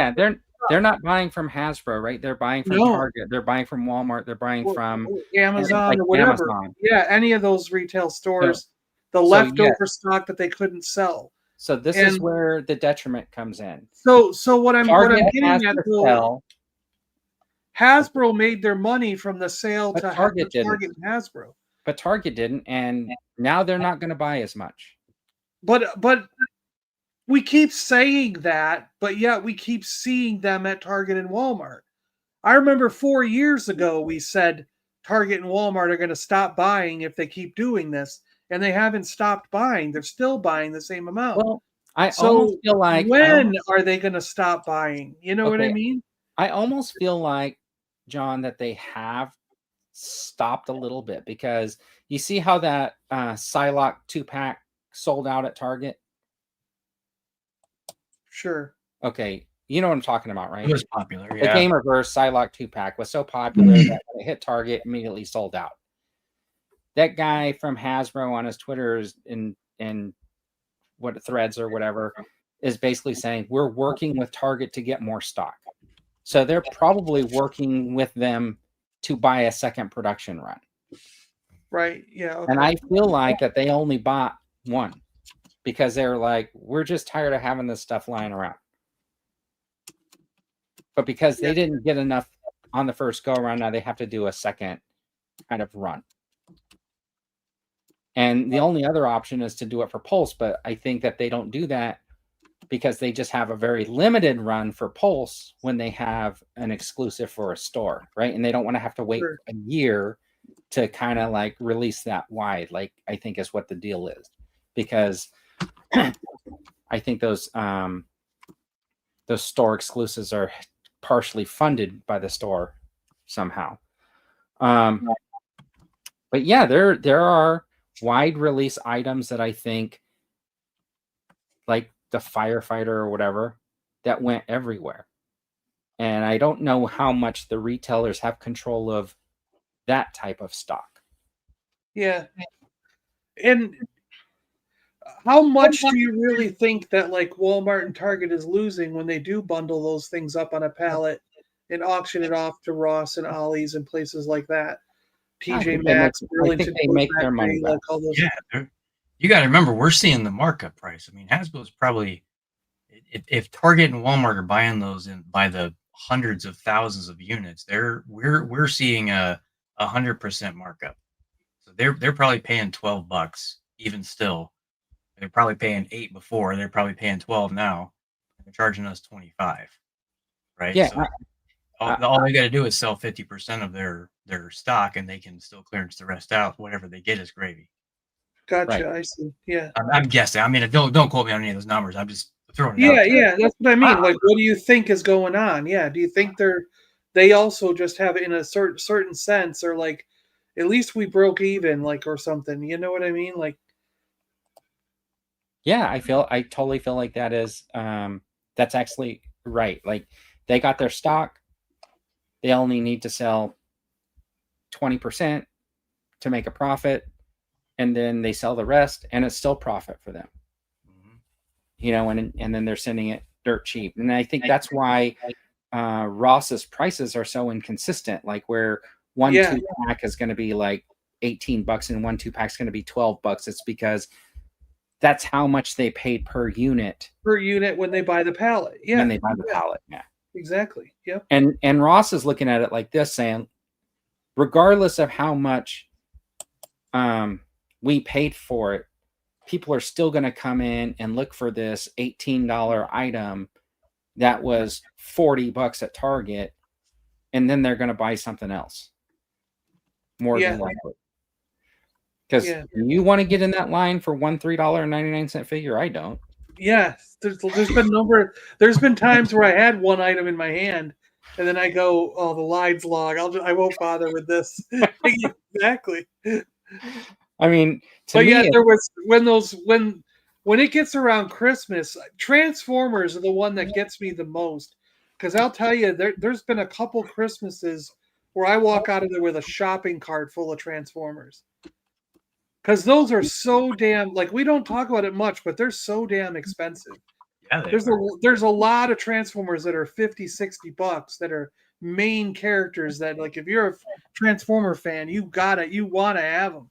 They're not buying from Hasbro, right? They're buying from Target. They're buying from Walmart. They're buying from Amazon or whatever. Amazon. Yeah, any of those retail stores. The leftover stock that they couldn't sell. So this is where the detriment comes in. So what I'm getting at, Hasbro made their money from the sale to Target and Hasbro. But Target didn't, and now they're not going to buy as much. But we keep saying that, but yet we keep seeing them at Target and Walmart. I remember 4 years ago we said Target and Walmart are going to stop buying if they keep doing this, and they haven't stopped buying. They're still buying the same amount. Well, I So almost feel like when are they going to stop buying? You know what I Okay. mean? I almost feel like, John, that they have stopped a little bit, because you see how that Psylocke 2-pack sold out at Target? Sure. Okay, you know what I'm talking about, right? It was popular, The yeah. Game Reverse Psylocke 2-pack was so popular that when it hit Target, immediately sold out. That guy from Hasbro on his Twitter and what threads or whatever is basically saying, we're working with Target to get more stock. So they're probably working with them to buy a second production run. Right. Yeah. Okay. And I feel like that they only bought one because they're like, we're just tired of having this stuff lying around. But because they didn't get enough on the first go around, now they have to do a second kind of run. And the only other option is to do it for Pulse, but I think that they don't do that because they just have a very limited run for Pulse when they have an exclusive for a store, right? And they don't want to have to wait a year to kind of like release that wide, like I think is what the deal is. Because I think those store exclusives are partially funded by the store somehow. But yeah, there are wide release items that I think, like the firefighter or whatever, that went everywhere. And I don't know how much the retailers have control of that type of stock. Yeah. And how much do you really think that like Walmart and Target is losing when they do bundle those things up on a pallet and auction it off to Ross and Ollie's and places like that? TJ Maxx, Burlington, they make their money back. like all those. Yeah, you got to remember, we're seeing the markup price. I mean, Hasbro's probably, if Target and Walmart are buying those by the hundreds of thousands of units, we're seeing a 100% markup. So they're probably paying $12 even still. They're probably paying $8 before. They're probably paying $12 now. They're charging us $25, right? Yeah. So all they got to do is sell 50% of their stock, and they can still clearance the rest out. Whatever they get is gravy. Gotcha. Right. I see. Yeah. I'm guessing. I mean, don't quote me on any of those numbers. I'm just throwing it Yeah. out there. Yeah. That's what I mean. Like, what do you think is going on? Yeah. Do you think they also just have it in a certain sense, or like, at least we broke even, like, or something? You know what I mean? Like, yeah, I totally feel like that is that's actually right. Like, they got their stock. They only need to sell 20% to make a profit, and then they sell the rest, and it's still profit for them. Mm-hmm. You know, and then they're sending it dirt cheap. And I think that's why Ross's prices are so inconsistent. Like, where one 2-pack is going to be like $18 and one 2-pack is going to be $12. It's because that's how much they paid per unit when they buy the pallet. Yeah. When they buy the pallet. Yeah. Exactly. Yep. And Ross is looking at it like this, saying, regardless of how much we paid for it, people are still going to come in and look for this $18 item that was $40 at Target, and then they're going to buy something else more than likely. Because you want to get in that line for one $3.99 figure. I don't. Yeah, there's been times where I had one item in my hand, and then I go, "Oh, the line's long. I won't bother with this." Exactly. I mean, there was when it gets around Christmas, Transformers are the one that gets me the most, because I'll tell you, there's been a couple Christmases where I walk out of there with a shopping cart full of Transformers. Because those are so damn, like, we don't talk about it much, but they're so damn expensive. Yeah, there's a lot of Transformers that are $50-$60 that are main characters that, like, if you're a Transformer fan, you want to have them.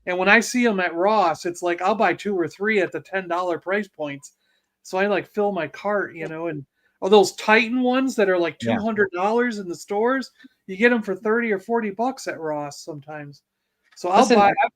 And when I see them at Ross, it's like I'll buy 2 or 3 at the $10 price points. So I like fill my cart, you know. And those Titan ones that are like $200 in the stores, you get them for $30 or $40 at Ross sometimes. So I've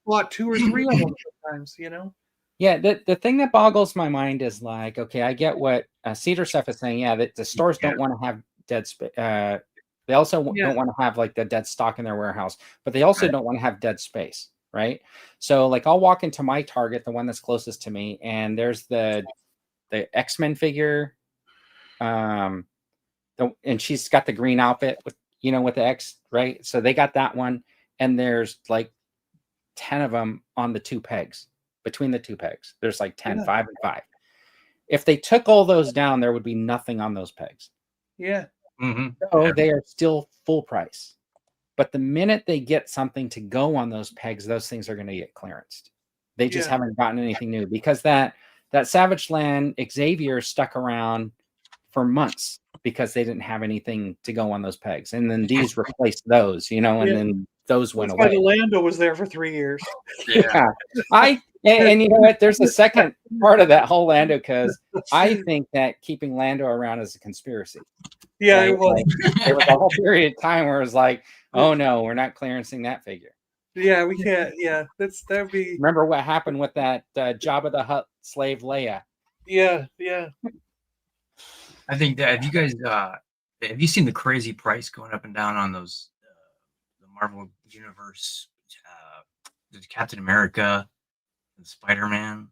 bought 2 or 3 of them sometimes, you know? Yeah, the thing that boggles my mind is like, okay, I get what Cedar Stuff is saying. Yeah, that the stores don't want to have dead space. They also don't want to have like the dead stock in their warehouse, but they also don't want to have dead space. right? So like I'll walk into my Target, the one that's closest to me, and there's the X-Men figure, and she's got the green outfit with, you know, with the X, right? So they got that one, and there's like 10 of them on the 2 pegs. Between the 2 pegs, there's like 10, 5 and 5. If they took all those down, there would be nothing on those pegs. Yeah. So they are still full price. But the minute they get something to go on those pegs, those things are going to get clearanced. They just haven't gotten anything new, because that Savage Land Xavier stuck around for months because they didn't have anything to go on those pegs. And then these replaced those, you know, and then those went away. The Lando was there for 3 years. Yeah. And you know what? There's a second part of that whole Lando, because I think that keeping Lando around is a conspiracy. Yeah, right? it was. Like, there was a whole period of time where it was like, oh no, we're not clearancing that figure. Yeah, we can't. Yeah, that'd be. Remember what happened with that Jabba the Hutt slave Leia? Yeah. I think that, have you seen the crazy price going up and down on those the Marvel Universe, the Captain America and Spider-Man?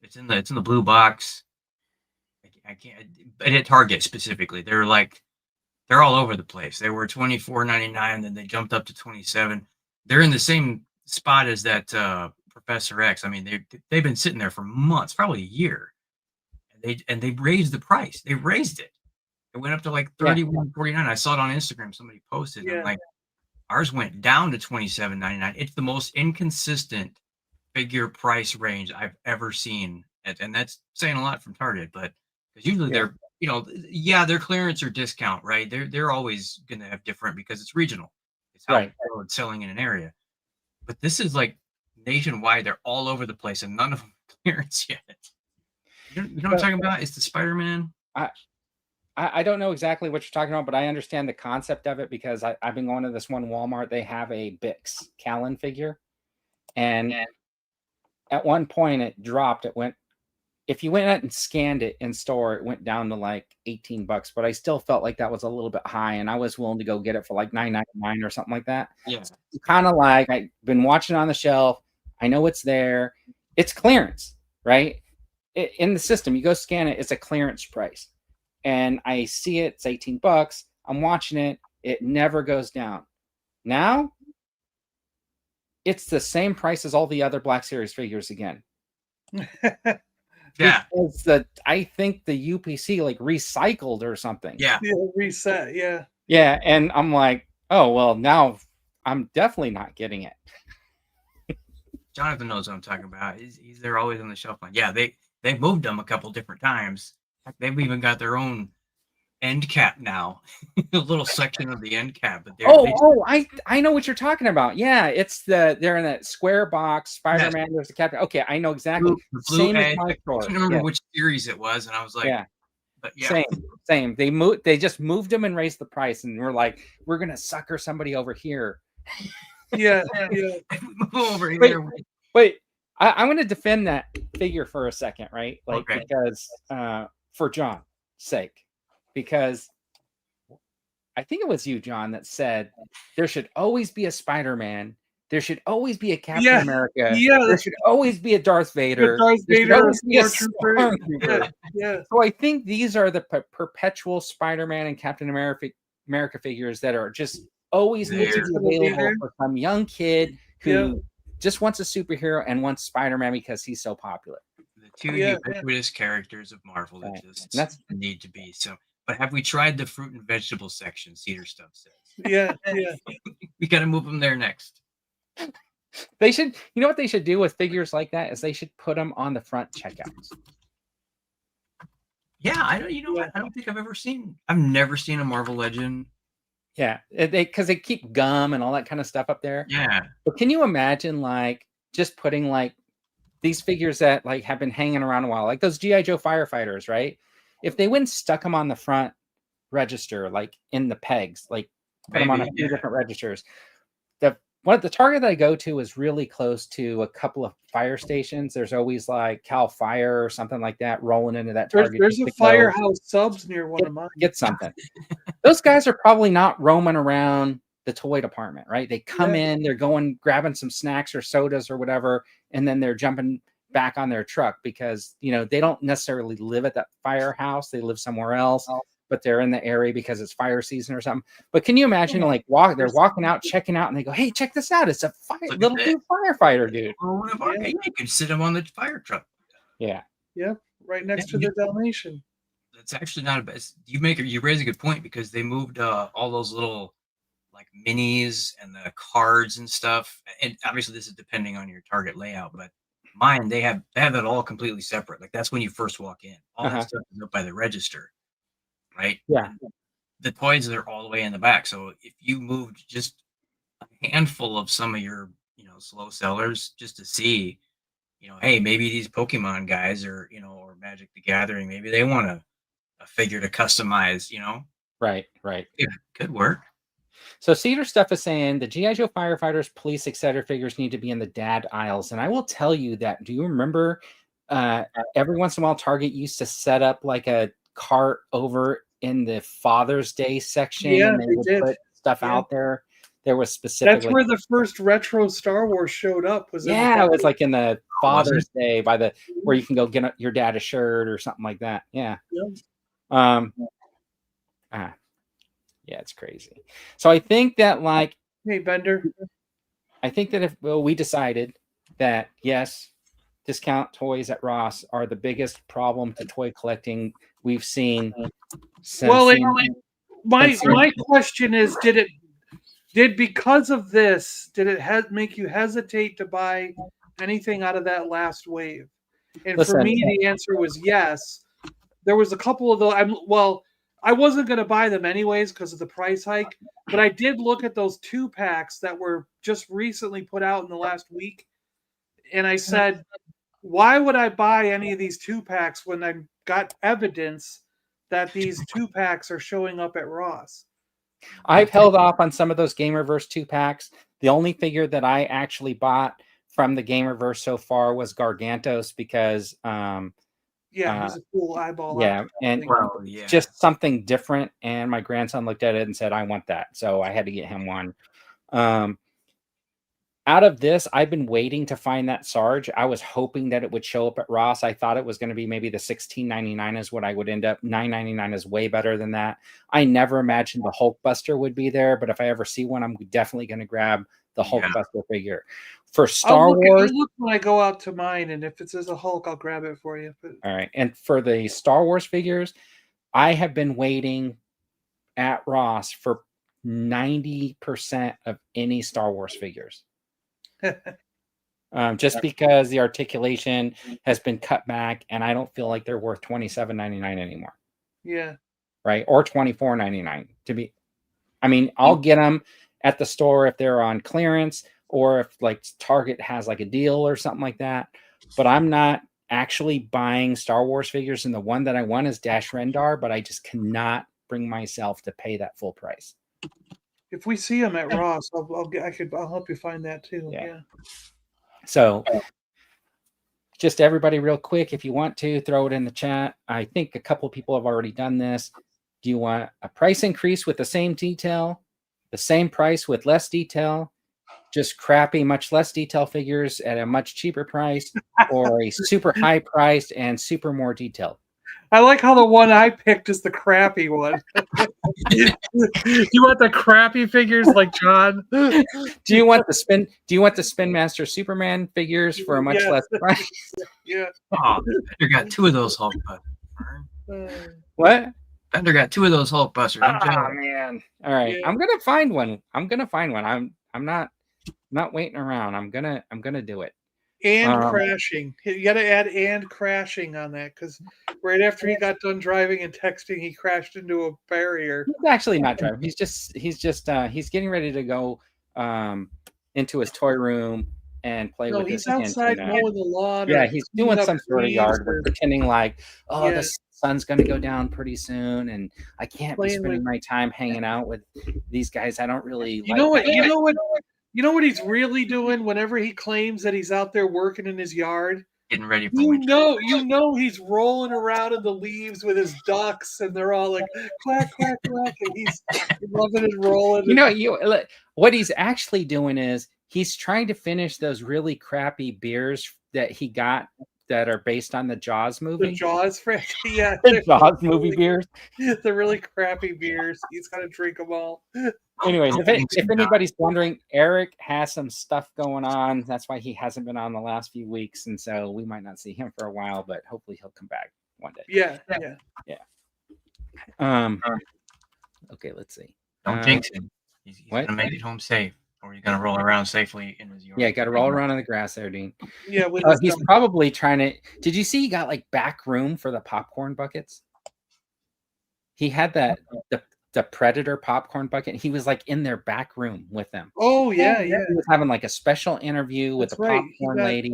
It's in the blue box. I can't. But at Target specifically, they're all over the place. They were $24.99, then they jumped up to $27. They're in the same spot as that Professor X. I mean, they've been sitting there for months, probably a year. And they raised the price. They raised it. It went up to like $31.49. I saw it on Instagram. Somebody posted. Yeah. And like, ours went down to $27.99. It's the most inconsistent figure price range I've ever seen, and that's saying a lot from Target. But because usually they're, you know, their clearance or discount, right? They're always going to have different, because it's regional. It's how it's selling in an area. But this is like nationwide. They're all over the place, and none of them clearance yet. You know what I'm talking about? It's the Spider-Man. I don't know exactly what you're talking about, but I understand the concept of it, because I've been going to this one Walmart. They have a Bix Callan figure, and at one point it dropped. It went, if you went out and scanned it in store, it went down to like $18, but I still felt like that was a little bit high, and I was willing to go get it for like $9.99 or something like that. Yeah, so kind of like, I've been watching it on the shelf. I know it's there. It's clearance, right? In the system, you go scan it, it's a clearance price, and I see it, it's $18. I'm watching it, it never goes down. Now it's the same price as all the other Black Series figures again. Yeah, because I think the UPC like recycled or something. Yeah, reset. Yeah, and I'm like, oh well, now I'm definitely not getting it. Jonathan knows what I'm talking about. They're always on the shelf. Yeah, they moved them a couple different times. They've even got their own end cap now, a little section of the end cap. But I know what you're talking about. Yeah, it's they're in that square box. Spider-Man. There's the captain. Okay, I know exactly. Same as my store. I don't remember which series it was, and I was like, but same. They just moved them and raised the price, and we're like, we're gonna sucker somebody over here. Yeah. Over here. Wait. I'm going to defend that figure for a second, right? Like, because for John's sake, because I think it was you, John, that said there should always be a Spider-Man. There should always be a Captain America. Yeah. There should always be a Darth Vader. Yeah. So I think these are the perpetual Spider-Man and Captain America figures that are just always need to be available for some young kid who just wants a superhero and wants Spider-Man because he's so popular. The two ubiquitous characters of Marvel that just need to be. So, but have we tried the fruit and vegetable section? Cedar Stuff says. Yeah. We got to move them there next. They should. You know what they should do with figures like that is they should put them on the front checkouts. Yeah, I don't. You know what? I don't think I've never seen a Marvel Legend. Yeah, because they keep gum and all that kind of stuff up there. Yeah. But can you imagine like just putting like these figures that like have been hanging around a while, like those GI Joe firefighters, right? If they went and stuck them on the front register, like in the pegs, like put them on a few different registers. The Target that I go to is really close to a couple of fire stations. There's always like Cal Fire or something like that rolling into that Target. There's a Firehouse Subs near one of mine. Get something. Those guys are probably not roaming around the toy department, right? They come in, they're going grabbing some snacks or sodas or whatever, and then they're jumping back on their truck because, you know, they don't necessarily live at that firehouse. They live somewhere else, but they're in the area because it's fire season or something. But can you imagine, like, they're walking out, checking out, and they go, "Hey, check this out! It's a little new firefighter dude." Hey, you can sit him on the fire truck. Yeah. Right next to the Dalmatian. That's actually not a bad. You raise a good point because they moved all those little like minis and the cards and stuff. And obviously, this is depending on your target layout, but mine they have that all completely separate. Like that's when you first walk in. All that stuff is up by the register, right? Yeah. And the toys are all the way in the back. So if you moved just a handful of some of your slow sellers just to see, hey, maybe these Pokemon guys or or Magic the Gathering, maybe they want a figure to customize, Right. Yeah, could work. So Cedar Stuff is saying the G.I. Joe firefighters, police, etc. figures need to be in the dad aisles. And I will tell you that, do you remember every once in a while Target used to set up like a cart over in the Father's Day section? Yeah, and they would did. put stuff out there. There was specifically... That's where the first retro Star Wars showed up. It was like in the Father's Day where you can go get your dad a shirt or something like that. Yeah. Yeah, it's crazy. So I think that, like, hey Bender, I think that if we decided that yes, discount toys at Ross are the biggest problem to toy collecting we've seen. My question is, did because of this, did it make you hesitate to buy anything out of that last wave? And for me, the answer was yes. There was a couple of those. I wasn't going to buy them anyways because of the price hike, but I did look at those 2-packs that were just recently put out in the last week, and I said, why would I buy any of these 2-packs when I got evidence that these 2-packs are showing up at Ross? I've held off on some of those Gamerverse 2-packs. The only figure that I actually bought from the Gamerverse so far was Gargantos because he's a cool eyeball. Yeah, and just something different. And my grandson looked at it and said, "I want that." So I had to get him one. Out of this, I've been waiting to find that Sarge. I was hoping that it would show up at Ross. I thought it was going to be maybe the $16.99 is what I would end up. $9.99 is way better than that. I never imagined the Hulkbuster would be there, but if I ever see one, I'm definitely going to grab the Hulkbuster figure. For Star Wars, I'll look when I go out to mine, and if it says a Hulk, I'll grab it for you. All right, and for the Star Wars figures, I have been waiting at Ross for 90% of any Star Wars figures. Just because the articulation has been cut back, and I don't feel like they're worth $27.99 anymore. Yeah. Right, or $24.99 to be. I mean, I'll get them at the store if they're on clearance, or if like Target has like a deal or something like that. But I'm not actually buying Star Wars figures, and the one that I want is Dash Rendar, but I just cannot bring myself to pay that full price. If we see them at Ross, I'll help you find that too. Yeah. So just everybody real quick, if you want to throw it in the chat. I think a couple people have already done this. Do you want a price increase with the same detail, the same price with less detail, just crappy, much less detail figures at a much cheaper price, or a super high priced and super more detailed? I like how the one I picked is the crappy one. You want the crappy figures like John? Do you want the Spin Master Superman figures for a much less price? Yeah. Oh, Bender got 2 of those Hulk busters. What? Bender got 2 of those Hulk busters. Oh man! All right, yeah. I'm gonna find one. I'm not waiting around. I'm gonna do it. And crashing. You got to add and crashing on that, because right after he got done driving and texting, he crashed into a barrier. He's actually not driving. He's getting ready to go into his toy room and play with his he's outside mowing the lawn. Yeah, he's doing some sort of yard work, pretending like, the sun's going to go down pretty soon, and I can't be spending my time hanging out with these guys. I don't really. You know what he's really doing whenever he claims that he's out there working in his yard? getting ready for You winter. know, he's rolling around in the leaves with his ducks, and they're all like quack, quack, quack, and he's loving and rolling. What he's actually doing is he's trying to finish those really crappy beers that he got that are based on the Jaws movie. The Jaws franchise, yeah, The Jaws movie beers. The really crappy beers. He's got to drink them all. Anyways, if anybody's wondering, Eric has some stuff going on. That's why he hasn't been on the last few weeks, and so we might not see him for a while, but hopefully he'll come back one day. Yeah. Okay, let's see. Don't jinx him. He's gonna make it home safe, or he's gonna roll around safely in his yard. Yeah, got to roll around in the grass there, Dean. Yeah, he's probably trying to. Did you see he got like back room for the popcorn buckets? He had that the Predator popcorn bucket. He was like in their back room with them. Oh yeah. He was having like a special interview with the popcorn lady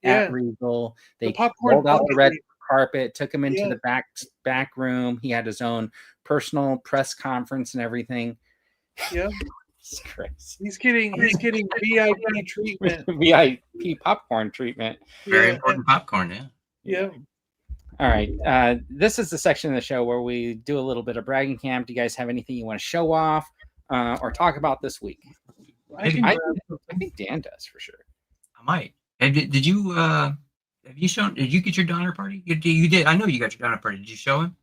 at Regal. They rolled out the red carpet, took him into the back room. He had his own personal press conference and everything. Yeah. It's crazy. He's getting VIP treatment. VIP popcorn treatment. Very important popcorn, Yeah. All right. This is the section of the show where we do a little bit of bragging camp. Do you guys have anything you want to show off or talk about this week? I think Dan does for sure. I might. Did you get your Donner Party? You did. I know you got your Donner Party. Did you show him?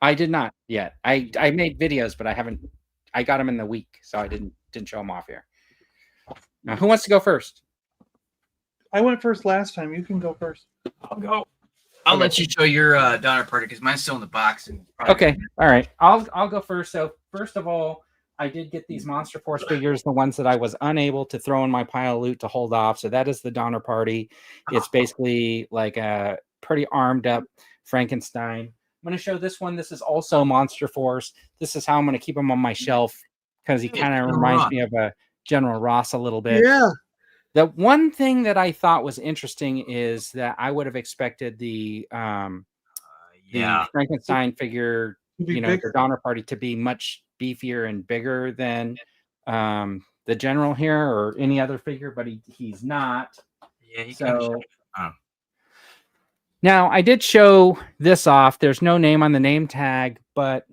I did not yet. I made videos, but I haven't. I got them in the week, so I didn't show them off here. Now, who wants to go first? I went first last time. You can go first. I'll go. I'll let you show your Donner Party because mine's still in the box. And okay. All right. I'll go first. So first of all, I did get these Monster Force figures, the ones that I was unable to throw in my pile of loot to hold off. So that is the Donner Party. It's basically like a pretty armed up Frankenstein. I'm going to show this one. This is also Monster Force. This is how I'm going to keep him on my shelf because he kind of reminds me of a General Ross a little bit. Yeah. The one thing that I thought was interesting is that I would have expected the Frankenstein figure, the Donner Party, to be much beefier and bigger than the General here or any other figure, but he's not. Yeah. Now I did show this off. There's no name on the name tag, but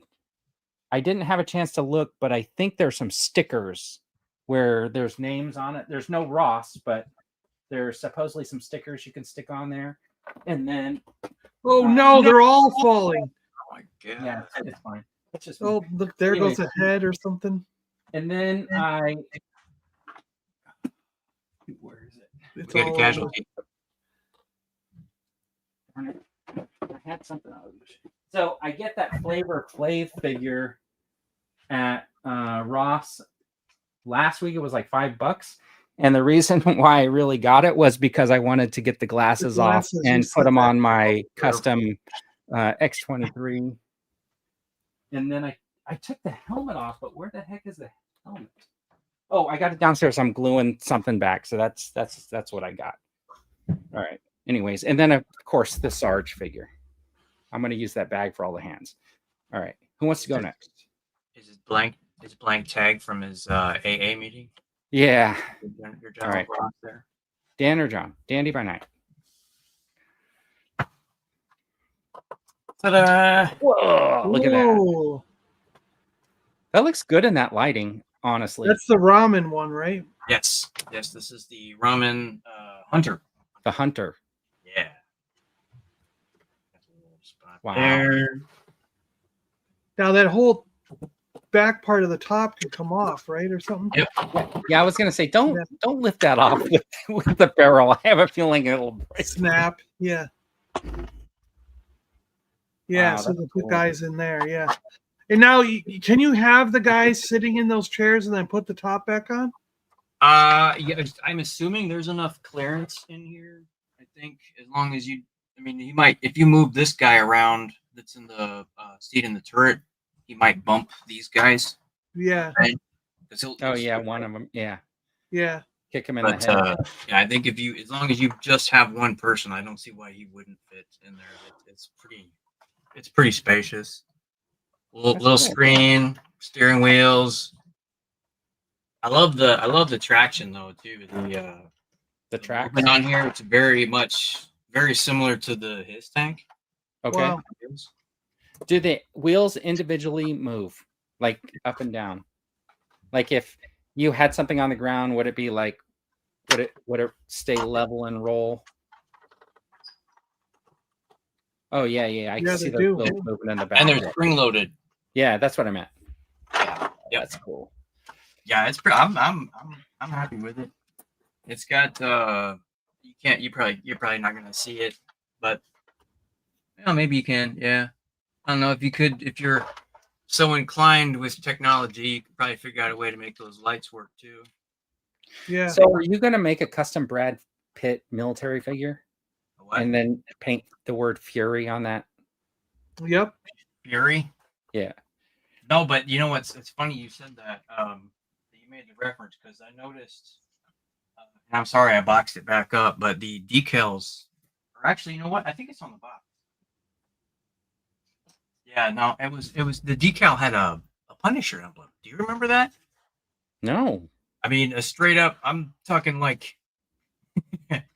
I didn't have a chance to look. But I think there's some stickers where there's names on it. There's no Ross, but there's supposedly some stickers you can stick on there. And then no, they're all falling. Oh my god. Yeah, it's fine. It's just look, there goes a head or something. And then where is it? It's we got a casualty. I had something else. So I get that Flavor Flav figure at Ross. Last week it was like $5, and the reason why I really got it was because I wanted to get the glasses off and put them on my custom X23. And then I took the helmet off, but where the heck is the helmet? Oh, I got it downstairs. I'm gluing something back, so that's what I got. All right. Anyways, and then of course the Sarge figure. I'm going to use that bag for all the hands. All right. Who wants to go next? Is it blank? His blank tag from his AA meeting? Yeah. Your all right. There. Dan or John? Dandy by night. Ta-da! Whoa! Look at that. That looks good in that lighting, honestly. That's the ramen one, right? Yes. Yes, this is the ramen hunter. The hunter. Yeah. Wow. There. Now that whole back part of the top can come off, right, or something? Yep. Yeah, I was gonna say don't lift that off with the barrel. I have a feeling it'll break. Snap. Yeah. Yeah. Wow, So the cool. guys in there. Yeah. And now, can you have the guys sitting in those chairs and then put the top back on? Yeah. I'm assuming there's enough clearance in here. I think as long as you, I mean, he might, if you move this guy around that's in the seat in the turret, he might bump these guys. Yeah. Right? One of them. Yeah. Yeah. Kick him in the head. Yeah, I think as long as you just have one person, I don't see why he wouldn't fit in there. It's pretty spacious. Little cool. Screen, steering wheels. I love the traction though too. The traction on here, it's very very similar to his tank. Okay. Wow. Do the wheels individually move, like up and down? Like if you had something on the ground, would it be like, would it stay level and roll? Oh yeah, I can Yeah, see they those do. wheels moving in the back. And they're spring loaded. Yeah, that's what I meant. Yeah. Yep. That's cool. Yeah, it's pretty. I'm happy with it. It's got you're probably not gonna see it, but maybe you can. Yeah, I don't know if you're so inclined with technology, you could probably figure out a way to make those lights work too. Yeah. So are you gonna make a custom Brad Pitt military figure What? and then paint the word Fury on that? Yep. Fury? Yeah. No, but you know what's? It's funny you said that. That you made the reference because I noticed. And I'm sorry I boxed it back up, but the decals are actually. You know what? I think it's on the box. Yeah, no, it was the decal had a Punisher emblem. Do you remember that? No. I mean, a straight up. I'm talking like.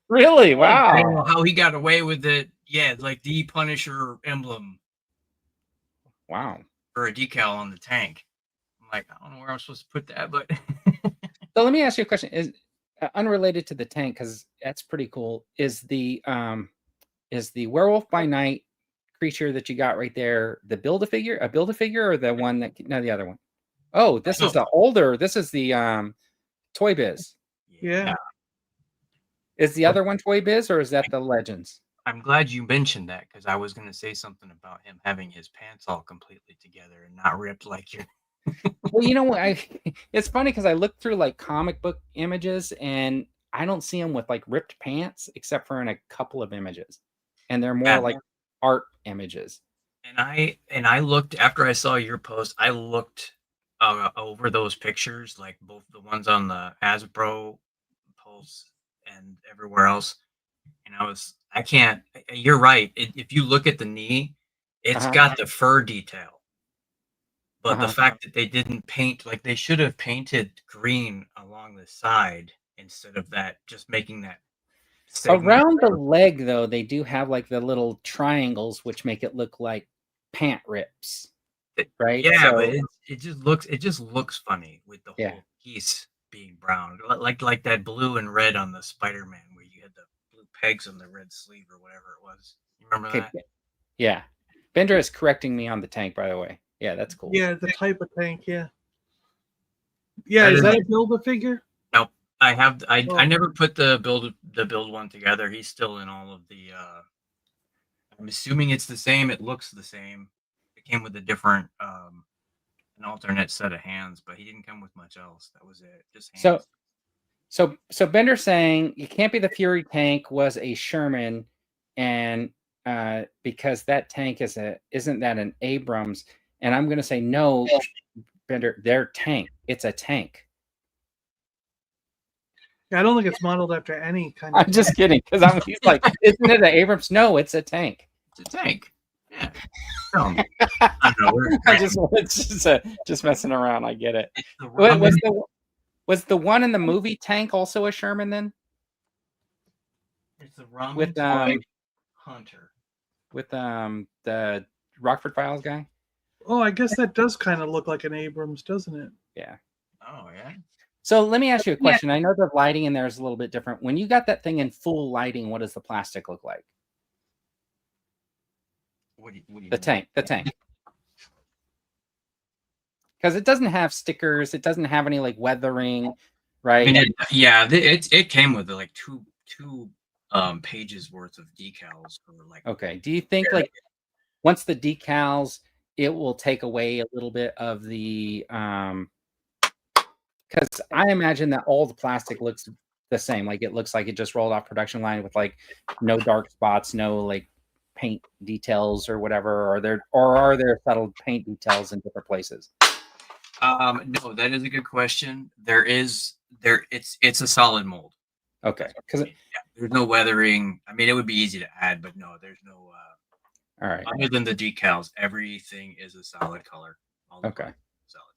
Really? I don't know Wow. how he got away with it. Yeah, like the Punisher emblem Wow. for a decal on the tank. I'm like, I don't know where I'm supposed to put that, but So let me ask you a question. Is unrelated to the tank, because that's pretty cool. Is the Werewolf by Night creature that you got right there the Build-A-Figure, or the one that the other one? Oh, this is the older. This is the Toy Biz. Yeah. Is the other one Toy Biz, or is that the Legends? I'm glad you mentioned that because I was going to say something about him having his pants all completely together and not ripped like your. Well, you know what? It's funny because I looked through like comic book images and I don't see him with like ripped pants except for in a couple of images, and they're more like art images. And I looked after I saw your post. I looked over those pictures, like both the ones on the Hasbro Pulse and everywhere else. And I can't. You're right. If you look at the knee, it's got the fur detail. But the fact that they didn't paint, like they should have painted green along the side instead of that, just making that around the leg, though, they do have like the little triangles, which make it look like pant rips, right? Yeah, so, but it just looks funny with the whole piece being brown, like that blue and red on the Spider-Man where you had the blue pegs on the red sleeve or whatever it was. You remember that? Yeah, Bender is correcting me on the tank, by the way. Yeah, that's cool. Yeah, the type of tank. Yeah. Yeah, is that a Build-A-Figure? Nope. I never put the build one together. He's still in all of the. I'm assuming it's the same. It looks the same. It came with a different, an alternate set of hands, but he didn't come with much else. That was it. Just hands. So Bender saying you can't be the Fury tank was a Sherman, and because that tank isn't that an Abrams? And I'm going to say no, Bender. Their tank. It's a tank. Yeah, I don't think it's modeled after any kind of. I'm just kidding because he's like, isn't it an Abrams? No, it's a tank. It's a tank. Yeah. I don't know. Just messing around. I get it. Was the one in the movie tank also a Sherman then? It's the wrong with Hunter. With the Rockford Files guy. Oh, I guess that does kind of look like an Abrams, doesn't it? Yeah. Oh yeah. So let me ask you a question. I know the lighting in there is a little bit different. When you got that thing in full lighting, what does the plastic look like? What do you the tank. Because it doesn't have stickers. It doesn't have any like weathering, right? I mean, it came with like two pages worth of decals for like. Okay. Do you think like once the decals, it will take away a little bit of the because I imagine that all the plastic looks the same. Like it looks like it just rolled off production line with like no dark spots, no like paint details or whatever. Are there subtle paint details in different places? No, that is a good question. It's a solid mold. Okay. Because there's no weathering. I mean, it would be easy to add, but no, there's no. All right. Other than the decals, everything is a solid color. Okay. Solid.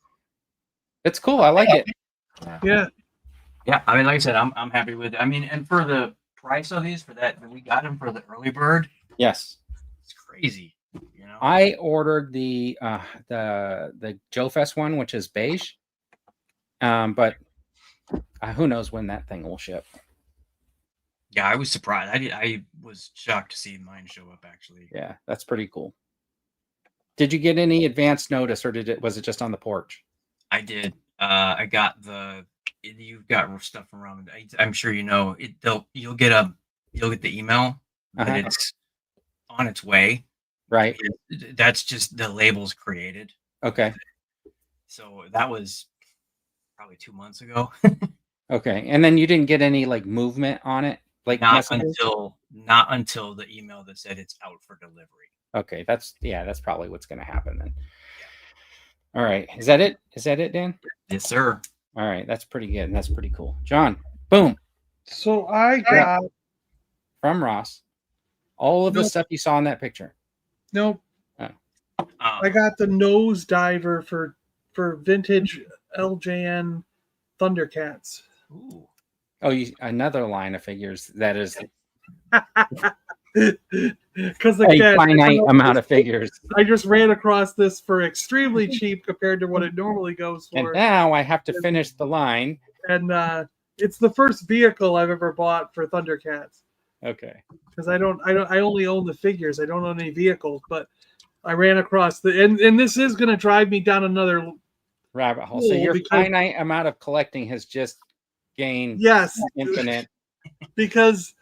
It's cool. I like it. Yeah. Yeah. I mean, like I said, I'm happy with it. I mean, and for the price of these for that we got them for the early bird. Yes. It's crazy. You know, I ordered the Joe Fest one, which is beige. But who knows when that thing will ship? yeah, I was surprised. I was shocked to see mine show up actually. Yeah, that's pretty cool. Did you get any advance notice, or was it just on the porch? I did. I got you've got stuff around. I'm sure you know it. You'll get the email, but it's on its way. Right. That's just the labels created. Okay. So that was probably 2 months ago. Okay, and then you didn't get any like movement on it, like not until the email that said it's out for delivery. Okay, that's probably what's going to happen then. All right, is that it? Is that it, Dan? Yes, sir. All right, that's pretty good. That's pretty cool. John, boom. So I got from Ross all of the stuff you saw in that picture. Nope. I got the nose diver for vintage LJN Thundercats. Ooh. Oh, another line of figures that is because a finite amount of figures. I just ran across this for extremely cheap compared to what it normally goes for. And now I have to finish the line. And it's the first vehicle I've ever bought for Thundercats. Okay. Because I only own the figures. I don't own any vehicles, but I ran across and this is going to drive me down another rabbit hole. So your finite amount of collecting has just gained infinite. Because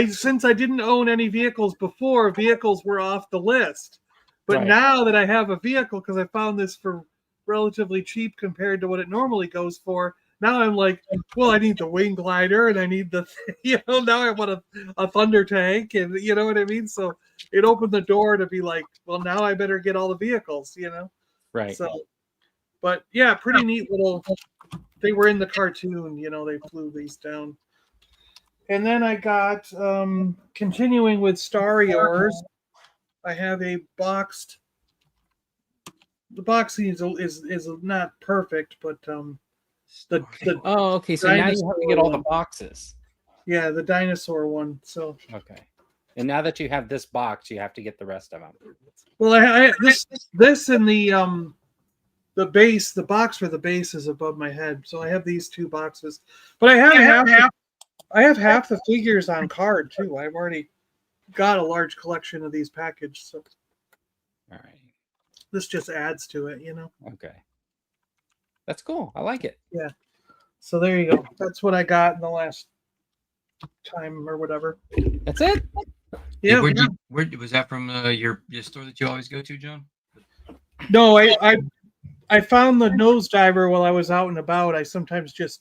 since I didn't own any vehicles before, vehicles were off the list. But now that I have a vehicle, because I found this for relatively cheap compared to what it normally goes for, now I'm like, well, I need the wing glider and I need the, now I want a thunder tank, and you know what I mean? So it opened the door to be like, well, now I better get all the vehicles, Right. So, but yeah, pretty neat little, they were in the cartoon, they flew these down. And then I got, continuing with Star Wars, I have a boxed, the boxing is not perfect, but okay, so now you have to get all the boxes. Yeah, the dinosaur one. So okay, and now that you have this box, you have to get the rest of them. Well, I this and the base, the box for the base is above my head, so I have these two boxes. But I have half the figures on card too. I've already got a large collection of these packaged. So all right, this just adds to it, Okay. That's cool. I like it. Yeah. So there you go. That's what I got in the last time or whatever. That's it? Yeah. Where was that from? Your store that you always go to, John? No, I found the nose diver while I was out and about. I sometimes just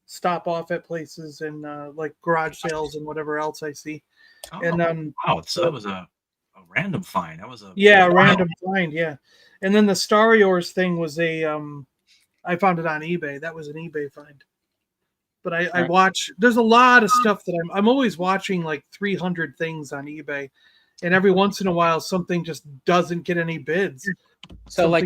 stop off at places and like garage sales and whatever else I see. Oh, and wow! So that was a random find. That was a random find. Yeah, and then the Star Wars thing was I found it on eBay. That was an eBay find. But I watch. There's a lot of stuff that I'm always watching, like 300 things on eBay, and every once in a while something just doesn't get any bids. So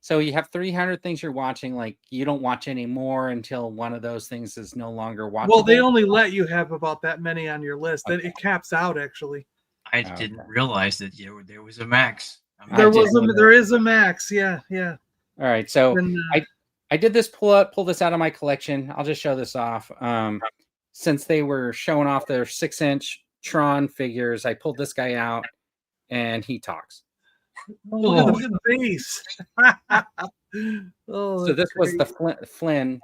so you have 300 things you're watching, like you don't watch any more until one of those things is no longer watchable. Well, they only let you have about that many on your list. Then it caps out actually. I didn't realize that there was a max. There is a max. Yeah. All right, so I did this pull this out of my collection. I'll just show this off. Since they were showing off their 6-inch Tron figures, I pulled this guy out, and he talks. Oh, look at the face. So this was the Flynn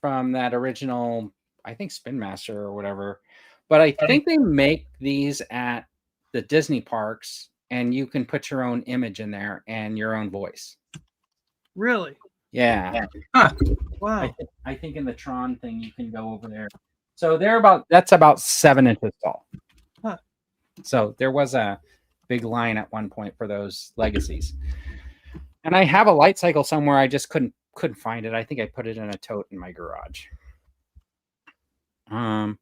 from that original, I think, Spin Master or whatever. But I think they make these at the Disney parks, and you can put your own image in there and your own voice. Really? Yeah. Huh. Wow. I think in the Tron thing you can go over there. So that's about 7 inches tall. Huh. So there was a big line at one point for those legacies. And I have a light cycle somewhere. I just couldn't find it. I think I put it in a tote in my garage. All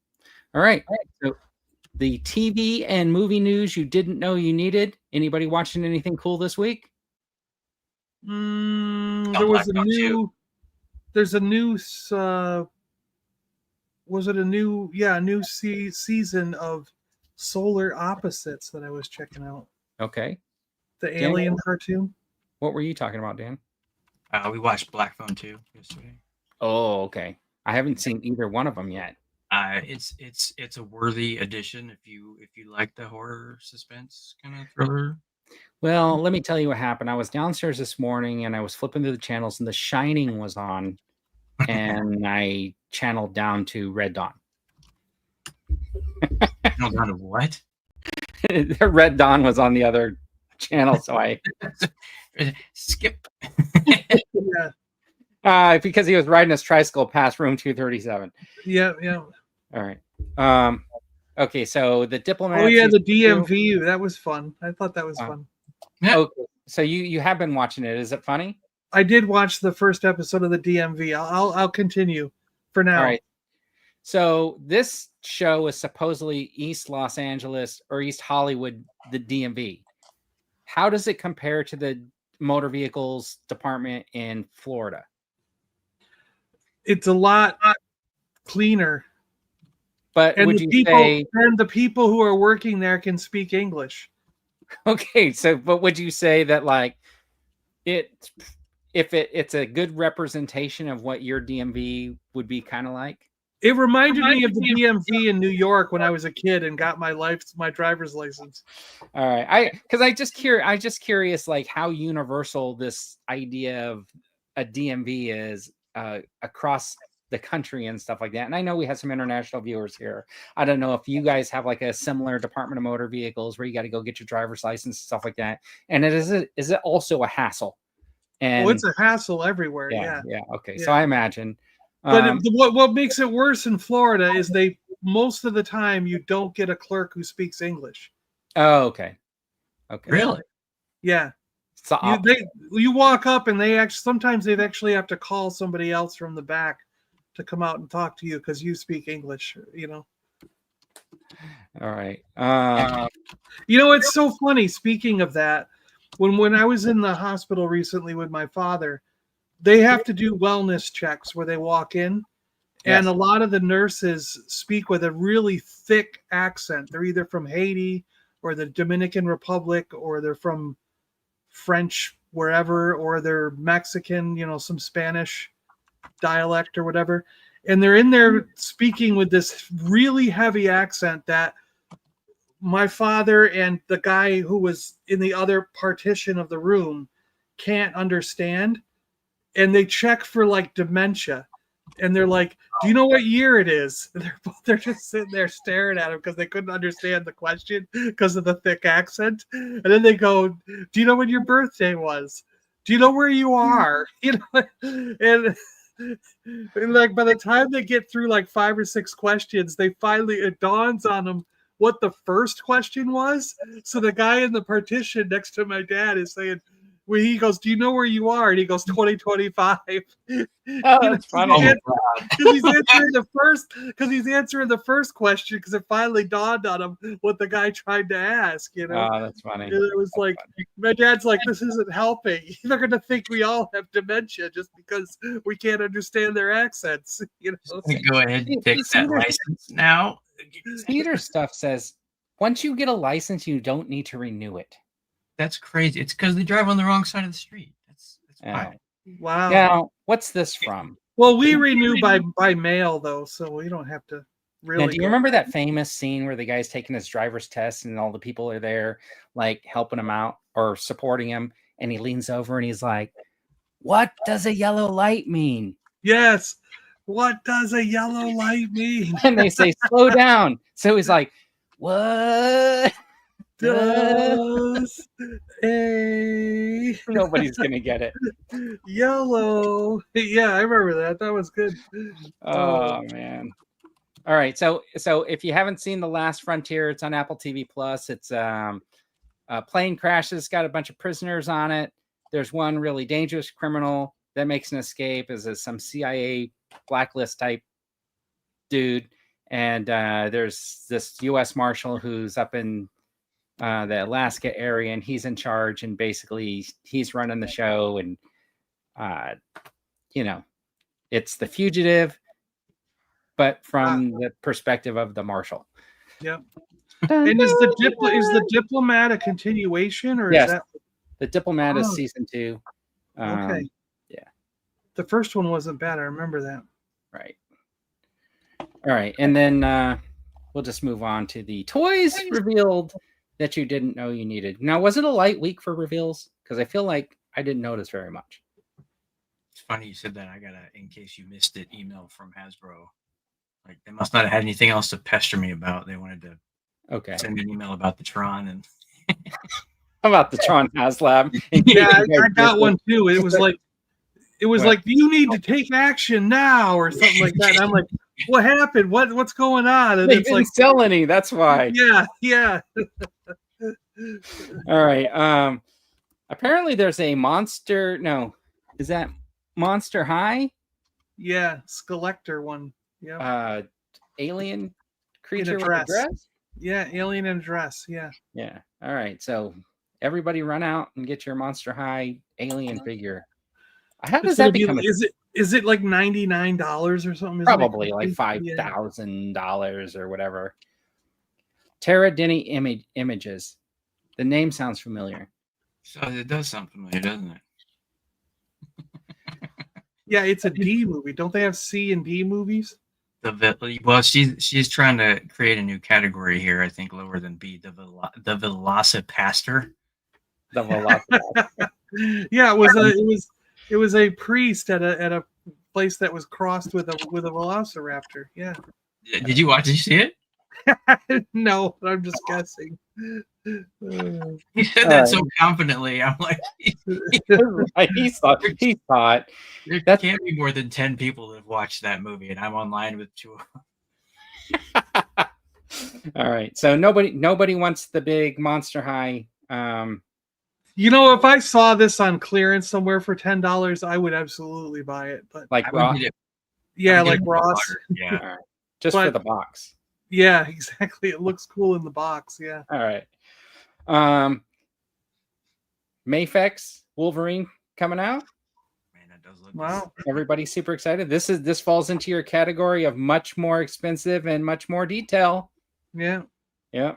right. So the TV and movie news you didn't know you needed. Anybody watching anything cool this week? There's a new was it a new season of Solar Opposites that I was checking out. Okay. The alien cartoon. What were you talking about, Dan? We watched Black Phone 2 yesterday. Oh, okay. I haven't seen either one of them yet. It's a worthy addition if you like the horror suspense kind of thriller. Well, let me tell you what happened. I was downstairs this morning and I was flipping through the channels and The Shining was on, and I channeled down to Red Dawn. No, down to what? Red Dawn was on the other channel, so I skip. Yeah. Because he was riding his tricycle past room 237. Yeah. All right. Okay, so the diplomat. Oh yeah, the DMV. That was fun. I thought that was fun. Okay, so you have been watching it. Is it funny? I did watch the first episode of the DMV. I'll continue for now. All right. So this show is supposedly East Los Angeles or East Hollywood, the DMV. How does it compare to the motor vehicles department in Florida? It's a lot cleaner. But and would the you people, say and the people who are working there can speak English? Okay, so but would you say that like it's a good representation of what your DMV would be kind of like? It reminded me of the DMV in New York when I was a kid and got my driver's license. All right, I just curious like how universal this idea of a DMV is across the country and stuff like that. And I know we have some international viewers here. I don't know if you guys have like a similar Department of Motor Vehicles where you got to go get your driver's license and stuff like that. And is it also a hassle? And it's a hassle everywhere. Yeah. Okay. Yeah. So I imagine. But what makes it worse in Florida is most of the time you don't get a clerk who speaks English. Oh, okay. Okay. Really? Yeah. You walk up and sometimes they actually have to call somebody else from the back to come out and talk to you because you speak English, All right. It's so funny. Speaking of that, when I was in the hospital recently with my father, they have to do wellness checks where they walk in, and a lot of the nurses speak with a really thick accent. They're either from Haiti or the Dominican Republic, or they're from French wherever, or they're Mexican, some Spanish dialect or whatever. And they're in there speaking with this really heavy accent that my father and the guy who was in the other partition of the room can't understand. And they check for like dementia. And they're like, do you know what year it is? And they're just sitting there staring at him because they couldn't understand the question because of the thick accent. And then they go, do you know when your birthday was? Do you know where you are? And like by the time they get through like 5 or 6 questions, it dawns on them what the first question was. So the guy in the partition next to my dad is saying, he goes, do you know where you are? And he goes, 2025. Oh, that's funny. Because he's answering the first question because it finally dawned on him what the guy tried to ask. Oh, that's funny. And it was my dad's like, this isn't helping. They're going to think we all have dementia just because we can't understand their accents. Go ahead and take that license now. Theater stuff says once you get a license, you don't need to renew it. That's crazy. It's because they drive on the wrong side of the street. That's wild. Wow. Now, what's this from? Well, we renew by mail though, so we don't have to really. Now, do you remember that famous scene where the guy's taking his driver's test and all the people are there, like helping him out or supporting him, and he leans over and he's like, "What does a yellow light mean?" Yes. What does a yellow light mean? And they say, "Slow down." So he's like, "What?" Does a Nobody's gonna get it. Yellow? Yeah, I remember that. That was good. Oh man! All right, so if you haven't seen The Last Frontier, it's on Apple TV Plus. It's a plane crashes, got a bunch of prisoners on it. There's one really dangerous criminal that makes an escape as some CIA blacklist type dude, and there's this U.S. Marshal who's up in the Alaska area, and he's in charge, and basically he's running the show. And it's The Fugitive, but from the perspective of the marshal. Yep. And is the diplomat a continuation, or Yes, is that the Diplomat is Oh. season 2. okay? Yeah. The first one wasn't bad. I remember that. Right. All right, and then we'll just move on to the toys revealed that you didn't know you needed. Now, was it a light week for reveals? Because I feel like I didn't notice very much. It's funny you said that. I got in case you missed it, email from Hasbro. Like they must not have had anything else to pester me about. They wanted to send me an email about the Tron and how about the Tron HasLab? Yeah, I got one too. It was like you need to take action now or something like that. And I'm like, what happened? What's going on? And They it's didn't like sell any. That's why. Yeah. All right. Apparently there's a monster. No, is that Monster High? Yeah, Skeletor one. Yeah. Alien creature In a with a dress? Yeah, alien in a dress. Yeah. Yeah. All right. So everybody run out and get your Monster High alien figure. How does that become? Is it like $99 or something? Probably like $5,000 or whatever. Tara Denny Images. The name sounds familiar. so it does sound familiar, doesn't it? Yeah, it's a D movie. Don't they have C and D movies? Well, she's trying to create a new category here. I think lower than B, the Velocipaster. The Velocipaster. Yeah, it was a priest at a place that was crossed with a velociraptor. Yeah. Did you watch? Did you see it? No, I'm just guessing. He said that so confidently. I'm like, he thought there can't be more than 10 people that have watched that movie, and I'm online with 2 of them. All right, so nobody wants the big Monster High. If I saw this on clearance somewhere for $10, I would absolutely buy it. But like Ross, yeah, like Ross, yeah, right. Just for the box. Yeah, exactly. It looks cool in the box. Yeah. All right. Mafex Wolverine coming out. Man, that does look wow. Good. Everybody's super excited. This falls into your category of much more expensive and much more detail. Yeah. Yeah.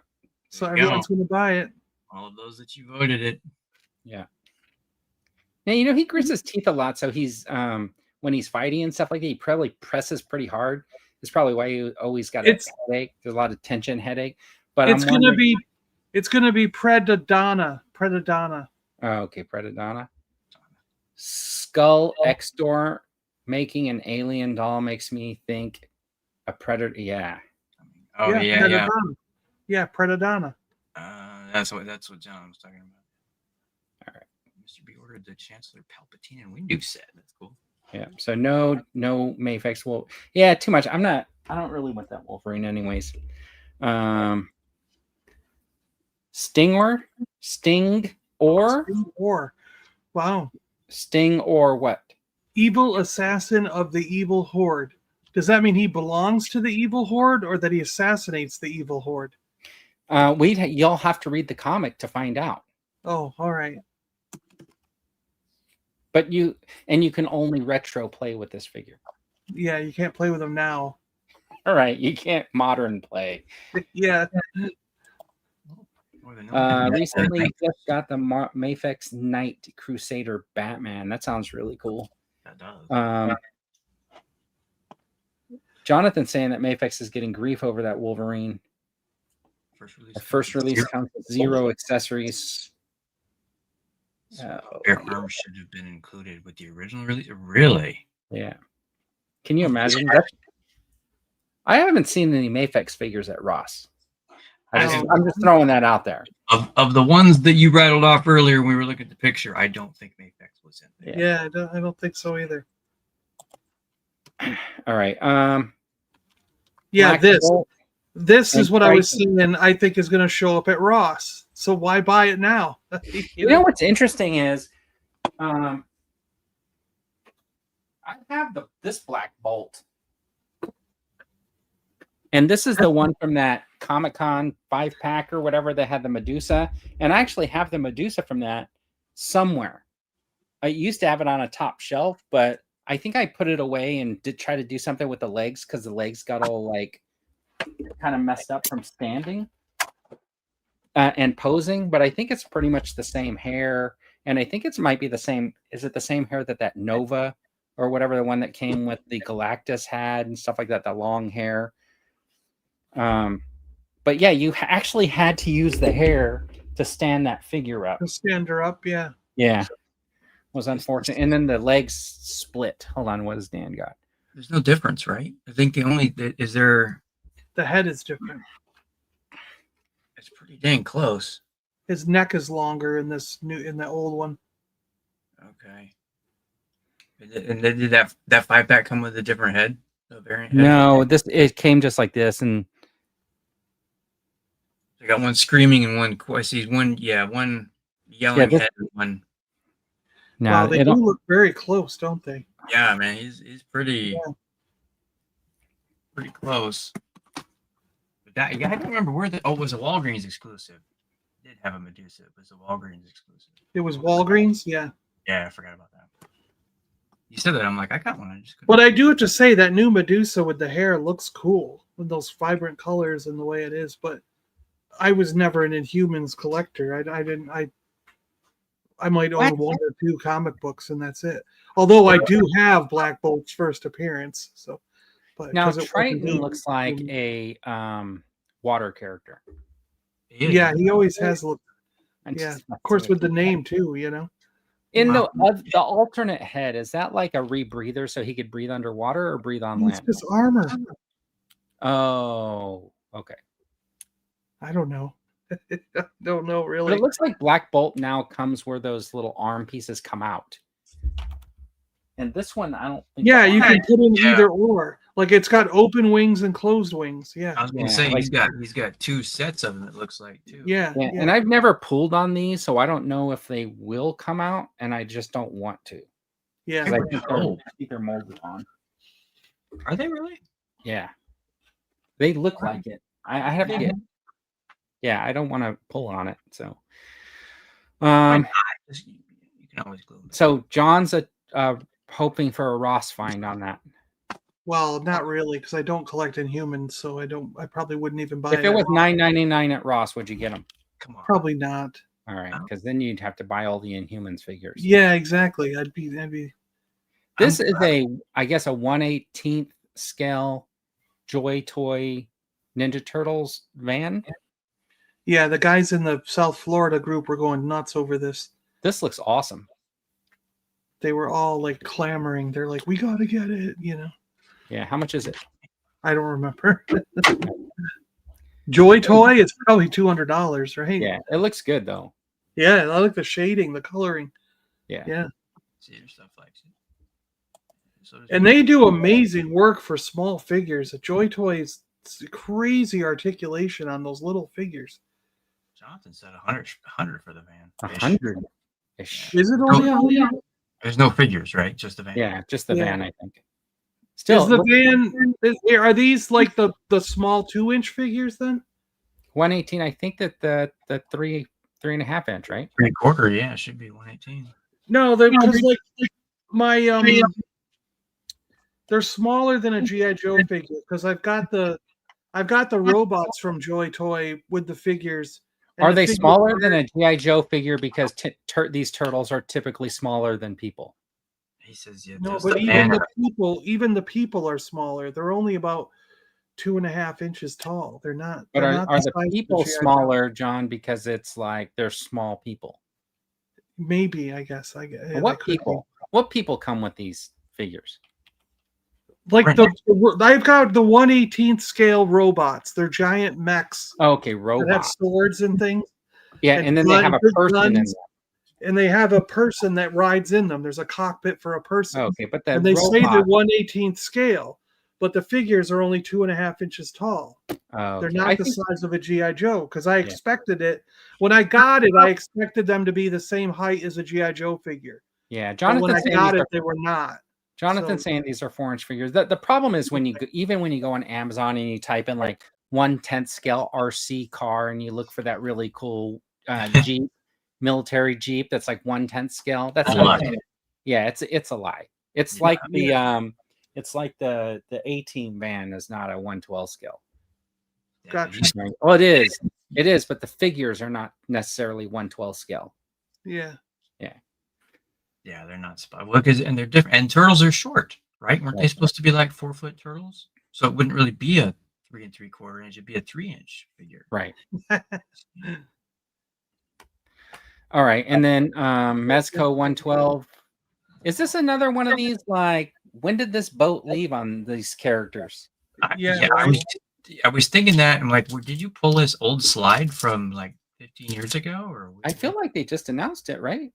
So everyone's going to buy it. All of those that you voted it. Yeah. Now he grits his teeth a lot, so he's when he's fighting and stuff like that, he probably presses pretty hard. It's probably why you always got a headache. There's a lot of tension headache. But it's gonna be Predadonna. Oh, okay, Predadonna. Skull X-Door making an alien doll makes me think a predator. Yeah. Oh yeah. Predadonna. Yeah, Predadonna. That's what John was talking about. All right. Mr. B ordered the Chancellor Palpatine and Windu set. That's cool. Yeah. So no Mafex. Well, yeah, too much. I don't really want that Wolverine anyways. Sting or wow. Sting or what? Evil assassin of the evil horde. Does that mean he belongs to the evil horde or that he assassinates the evil horde? You'll have to read the comic to find out. Oh, all right. But you can only retro play with this figure. Yeah, you can't play with them now. All right, you can't modern play. Yeah. Recently just got the Mafex Night Crusader Batman. That sounds really cool. That does. Jonathan saying that Mafex is getting grief over that Wolverine. First release comes with 0 accessories. Their arms should have been included with the original release. Really? Yeah. Can you imagine that? I haven't seen any Mafex figures at Ross. I'm just throwing that out there. Of the ones that you rattled off earlier when we were looking at the picture, I don't think Mafex was in there. Yeah, I don't think so either. All right. Yeah, this is what I was seeing, and I think is going to show up at Ross. So why buy it now? You know what's interesting is, I have this Black Bolt, and this is the one from that Comic-Con 5-pack or whatever that had the Medusa, and I actually have the Medusa from that somewhere. I used to have it on a top shelf, but I think I put it away and did try to do something with the legs because the legs got all like kind of messed up from standing and posing. But I think it's pretty much the same hair, and I think it might be the same. Is it the same hair that Nova or whatever, the one that came with the Galactus had and stuff like that? The long hair. But yeah, you actually had to use the hair to stand that figure up. To stand her up, yeah. Yeah. Was unfortunate. And then the legs split. Hold on, what has Dan got? There's no difference, right? I think the only is there. The head is different. It's pretty dang close. His neck is longer in the old one. Okay. And they did that 5-pack come with a different head? The variant head? No, it came just like this, and I got one screaming and one. I see one yelling head and one. no, Wow, they do look very close, don't they? Yeah, man, he's pretty pretty close. But that I don't remember where it was a Walgreens exclusive. It did have a Medusa. It was a Walgreens exclusive. It was Walgreens, yeah. Yeah, I forgot about that. You said that, I'm like, I got one. I just couldn't. But I do have to say that new Medusa with the hair looks cool with those vibrant colors and the way it is. But I was never an Inhumans collector. I might own one or two comic books and that's it. Although I do have Black Bolt's first appearance. So, but now Triton looks like a water character. Yeah, he always has looked. Yeah, of course with the name too. You know. In the alternate head, is that like a rebreather so he could breathe underwater or breathe on land? It's his armor. Oh, okay. I don't know. I don't know really. But it looks like Black Bolt now comes where those little arm pieces come out. And this one, I don't think. Yeah, you can put in either or. Like it's got open wings and closed wings. Yeah. I was gonna say he's got two sets of them. It looks like too. Yeah. And I've never pulled on these, so I don't know if they will come out, and I just don't want to. Yeah. I think they're molded on. Are they really? Yeah. They look like it. I have to get. Yeah, I don't want to pull on it. So. You can always glue them. So John's hoping for a Ross find on that. Well, not really, because I don't collect Inhumans, so I probably wouldn't even buy it. If it was $9.99 at Ross, would you get them? Come on. Probably not. All right, because then you'd have to buy all the Inhumans figures. Yeah, exactly. I'd be. This is I guess a 1/18 scale Joy Toy Ninja Turtles van. Yeah, the guys in the South Florida group were going nuts over this. This looks awesome. They were all like clamoring. They're like, "We got to get it," you know. Yeah, how much is it? I don't remember. Joy Toy, it's probably $200, right? Yeah, it looks good though. Yeah, I like the shading, the coloring. Yeah. See your stuff like it. And they do amazing work for small figures. The Joy Toys, crazy articulation on those little figures. Jonathan said 100 for the van. 100. Is it only 100? There's no figures, right? Just the van. Yeah, just the van, I think. Still, is the van? Are these like the small 2-inch figures then? 118. I think that the 3.5 inch, right? 3/4. Yeah, it should be 118. No, they're because like my they're smaller than a GI Joe figure because I've got the robots from Joy Toy with the figures. Are they smaller than a GI Joe figure because these turtles are typically smaller than people? He says, yeah. No, but even the people are smaller. They're only about 2.5 inches tall. They're not. But are the people smaller, John, because it's like they're small people? Maybe, I guess. What people come with these figures? Like I've got the 1/18 scale robots. They're giant mechs. Okay, robots. That have swords and things. Yeah, and then they have a person in them. And they have a person that rides in them. There's a cockpit for a person. Okay, but and they say they're 1/18 scale, but the figures are only 2.5 inches tall. Oh, they're not the size of a GI Joe because I expected it when I got it. I expected them to be the same height as a GI Joe figure. Yeah, Jonathan. When I got it, they were not. Jonathan saying these are 4-inch figures. The problem is when you go on Amazon and you type in like 1/10 scale RC car and you look for that really cool Jeep. Military Jeep that's like 1/10 scale. That's not, yeah, it's a lie. It's like the A-Team van is not a 1/12 scale. Gotcha. Right? Well, it is, but the figures are not necessarily 1/12 scale. Yeah. Yeah, they're not spot. Well, and they're different. And turtles are short, right? Weren't they Right. supposed to be like 4-foot turtles? So it wouldn't really be a 3 3/4 inch. It'd be a 3-inch figure. Right. All right, and then Mezco 112. Is this another one of these? Like, when did this boat leave on these characters? Yeah, I was thinking that. I'm like, did you pull this old slide from like 15 years ago? Or I feel like they just announced it, right?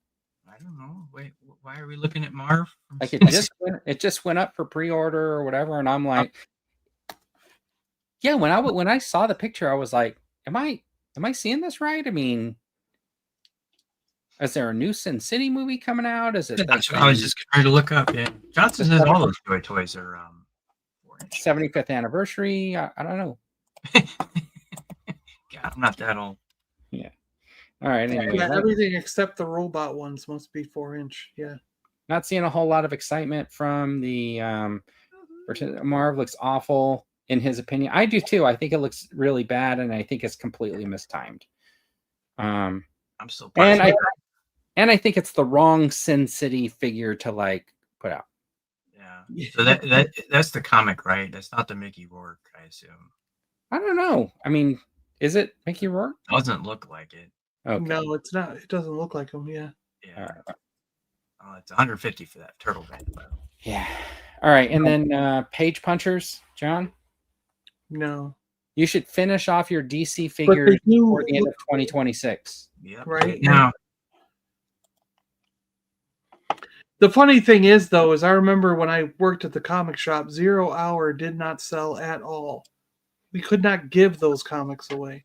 I don't know. Wait, why are we looking at Marv? Like it just went up for pre-order or whatever, and I'm like, yeah. When I saw the picture, I was like, am I seeing this right? I mean, is there a new Sin City movie coming out? Is it? That's what I was just trying to look up. Yeah, Johnson says all those GIJOE toys are 4-inch. 75th anniversary. I don't know. God, I'm not that old. Yeah. All right. Anyway, yeah, everything except the robot ones must be 4-inch. Yeah. Not seeing a whole lot of excitement from the Marv. Looks awful in his opinion. I do too. I think it looks really bad, and I think it's completely mistimed. I'm still and I think it's the wrong Sin City figure to like put out. Yeah. So that's the comic, right? That's not the Mickey Rourke, I assume. I don't know. I mean, is it Mickey Rourke? Doesn't look like it. Okay. No, it's not. It doesn't look like him. Yeah. Yeah. Right. Oh, it's 150 for that turtle van. Yeah. All right, and then Page Punchers, John. No. You should finish off your DC figures before the end of 2026. Yeah. Right now. The funny thing is, though, is I remember when I worked at the comic shop, 0 Hour did not sell at all. We could not give those comics away.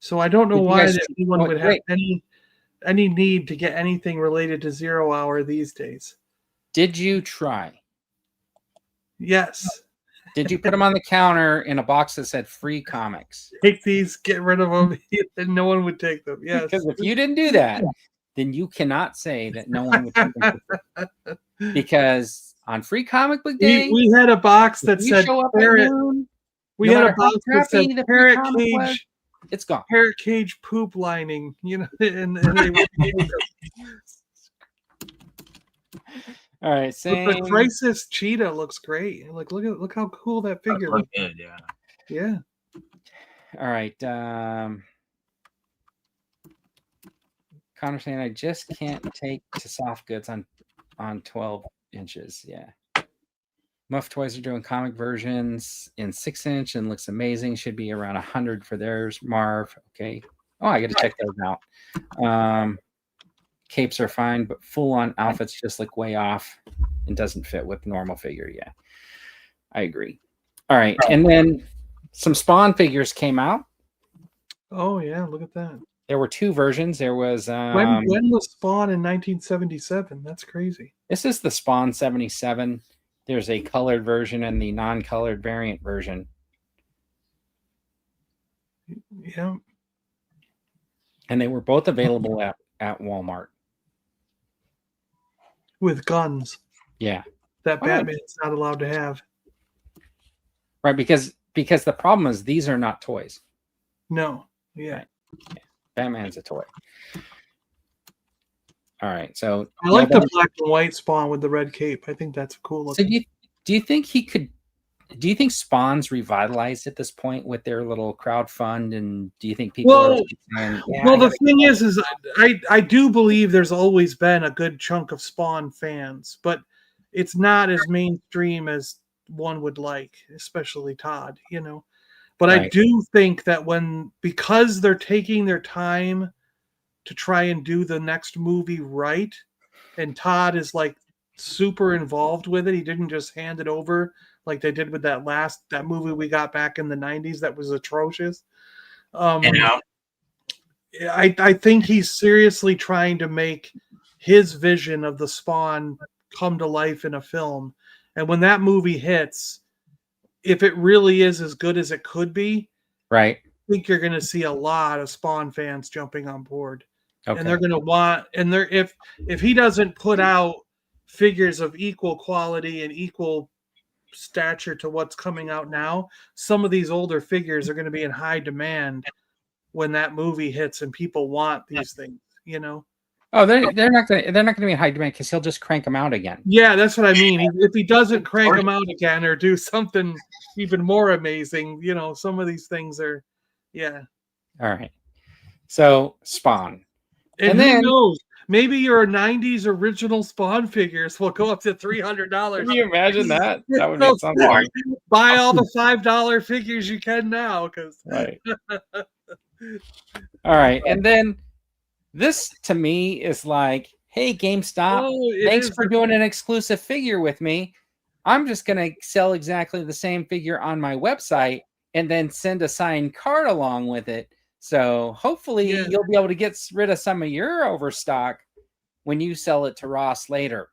So I don't know why anyone would have any need to get anything related to 0 Hour these days. Did you try? Yes. Did you put them on the counter in a box that said free comics? Take these, get rid of them, and no one would take them. Yes. Because if you didn't do that, then you cannot say that no one would take them. Because on Free Comic Book Day, we had a box that said Parrot. We had a box that said Parrot Cage. It's gone. Parrot Cage poop lining, you know, and they would all right, same. The Crisis Cheetah looks great. Like, look how cool that figure looks. Good, yeah. Yeah. All right. Connor saying I just can't take to soft goods on 12 inches. Yeah. Muff Toys are doing comic versions in 6-inch and looks amazing. Should be around 100 for theirs. Marv. Okay. Oh, I got to check those out. Capes are fine, but full-on outfits just look way off and doesn't fit with normal figure. Yeah, I agree. All right, and then some Spawn figures came out. Oh yeah, look at that. There were 2 versions. There was when was Spawn in 1977? That's crazy. This is the Spawn 77. There's a colored version and the non-colored variant version. Yeah. And they were both available at Walmart. With guns. Yeah. That Batman's not allowed to have. Right, because the problem is these are not toys. No. Yeah. Right. Yeah. Batman's a toy. All right, so I like the black and white Spawn with the red cape. I think that's cool looking. So do you think he could? Do you think Spawn's revitalized at this point with their little crowdfund? And do you think people are saying, the thing is I do believe there's always been a good chunk of Spawn fans, but it's not as mainstream as one would like, especially Todd, you know. But right. I do think that because they're taking their time to try and do the next movie right, and Todd is like super involved with it. He didn't just hand it over like they did with that movie we got back in the 90s that was atrocious. I think he's seriously trying to make his vision of the Spawn come to life in a film. And when that movie hits, if it really is as good as it could be, right, I think you're going to see a lot of Spawn fans jumping on board. Okay. And they're going to want, if he doesn't put out figures of equal quality and equal stature to what's coming out now, some of these older figures are going to be in high demand when that movie hits and people want these things, you know. Oh, they're not gonna be in high demand because he'll just crank them out again. Yeah, that's what I mean. If he doesn't crank them out again or do something even more amazing, you know, some of these things are, yeah. All right. So Spawn. And who knows? Maybe your 90s original Spawn figures will go up to $300. Can you imagine that? That would be something. Buy all the $5 figures you can now, because right. All right, and then this to me is like, hey, GameStop, thanks for doing an exclusive figure with me. I'm just gonna sell exactly the same figure on my website and then send a signed card along with it. So hopefully you'll be able to get rid of some of your overstock when you sell it to Ross later.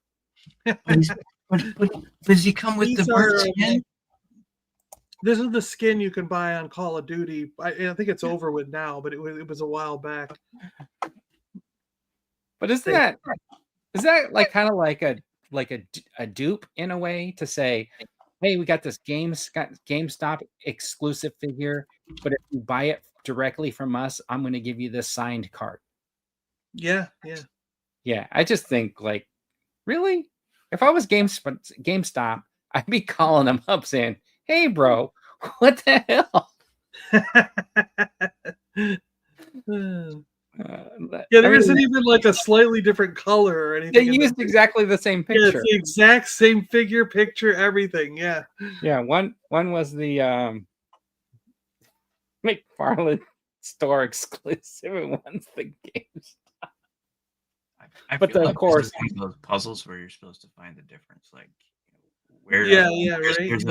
Does he come with the bird skin? This is the skin you can buy on Call of Duty. I think it's over with now, but it was a while back. But is that like kind of like a dupe in a way to say, hey, we got this GameStop exclusive figure, but if you buy it directly from us, I'm going to give you this signed card. Yeah. I just think, like, really, if I was GameStop, I'd be calling them up saying, hey, bro, what the hell? There isn't even like a slightly different color or anything. They used exactly the same picture. Yeah, it's the exact same figure, picture, everything. Yeah. One was the McFarlane store exclusive, and one's the GameStop. But of course, those puzzles where you're supposed to find the difference, like where there's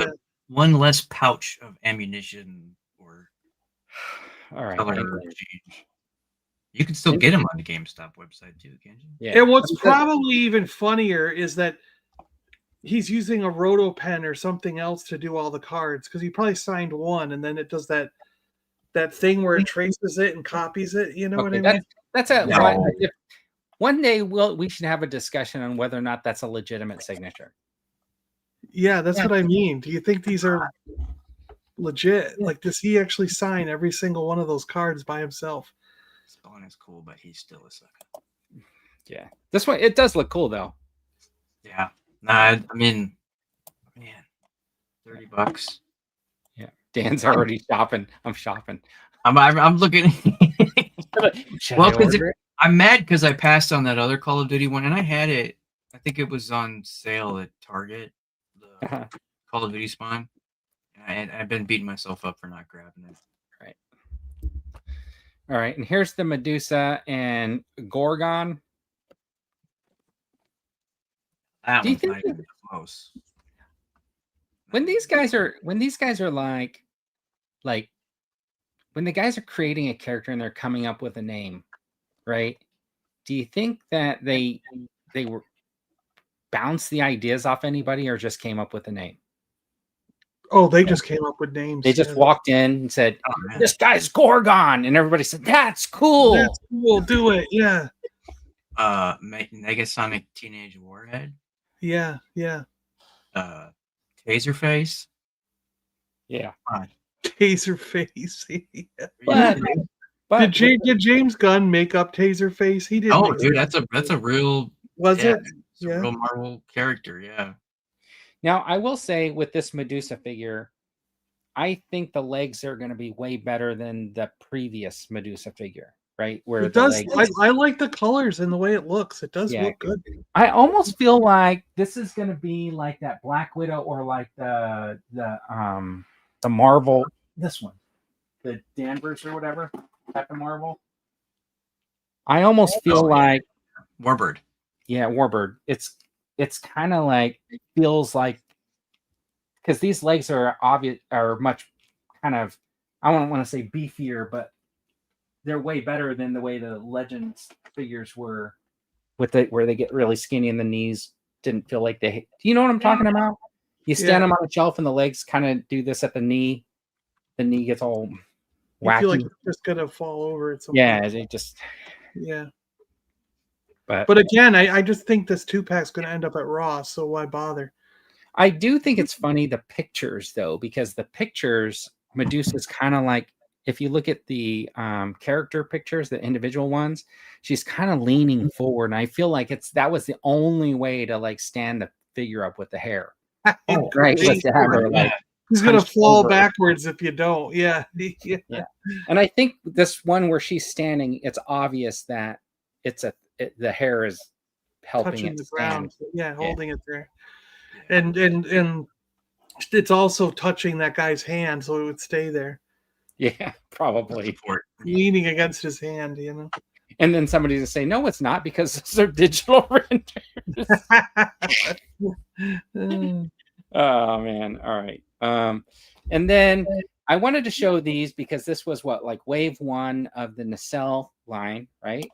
one less pouch of ammunition or all right. Color change. You can still get them on the GameStop website too, can't you? Yeah. And what's probably even funnier is that he's using a roto pen or something else to do all the cards, because he probably signed one and then it does that thing where it traces it and copies it. You know what I mean? That's one day we should have a discussion on whether or not that's a legitimate signature. Yeah, that's what I mean. Do you think these are legit? Like, does he actually sign every single one of those cards by himself? Spawn is cool, but he's still a sucker. Yeah, this one, it does look cool though. Yeah, I mean, man, $30. Yeah, Dan's already shopping. I'm shopping. I'm looking. Well, because I'm mad because I passed on that other Call of Duty one, and I had it. I think it was on sale at Target. The Call of Duty Spawn, and I've been beating myself up for not grabbing it. Right. All right, and here's the Medusa and Gorgon. That one's not even close. When these guys are like when the guys are creating a character and they're coming up with a name, right? Do you think that they were bounce the ideas off anybody or just came up with a name? Oh, they just came up with names. They just walked in and said, this guy's Gorgon. And everybody said, that's cool. That's cool. Do it. Yeah. Negasonic Teenage Warhead. Yeah. Taserface. Yeah. Taserface. Yeah. But did James Gunn make up Taserface? He didn't. Oh, dude, that's a real. Was it? It's a real Marvel character. Yeah. Now, I will say with this Medusa figure, I think the legs are going to be way better than the previous Medusa figure, right? Where it does. I like the colors and the way it looks. It does look good. I almost feel like this is going to be like that Black Widow or like the Marvel. This one, the Danvers or whatever type of Marvel. I almost feel like Warbird. Yeah, Warbird. It's kind of like, it feels like, because these legs are much kind of, I don't want to say beefier, but they're way better than the way the Legends figures were, where they get really skinny and the knees didn't feel like they. Do you know what I'm talking about? You stand them on a shelf and the legs kind of do this at the knee. The knee gets all wacky. I feel like it's just gonna fall over at some point. They just. Yeah. But again, I just think this 2-pack's going to end up at Ross, so why bother? I do think it's funny, the pictures, though, because the pictures, Medusa's kind of like, if you look at the character pictures, the individual ones, she's kind of leaning forward. And I feel like that was the only way to like stand the figure up with the hair. Oh, Right. Was to have her, like, He's going to hunched fall over. backwards if you don't. Yeah. Yeah. And I think this one where she's standing, it's obvious that the hair is helping touching it the stand. ground. Yeah, holding it there. And it's also touching that guy's hand so it would stay there. Yeah, probably. Leaning against his hand, you know. And then somebody's gonna say, no, it's not, because those are digital renders. Oh man. All right. And then I wanted to show these because this was like wave 1 of the nacelle line, right?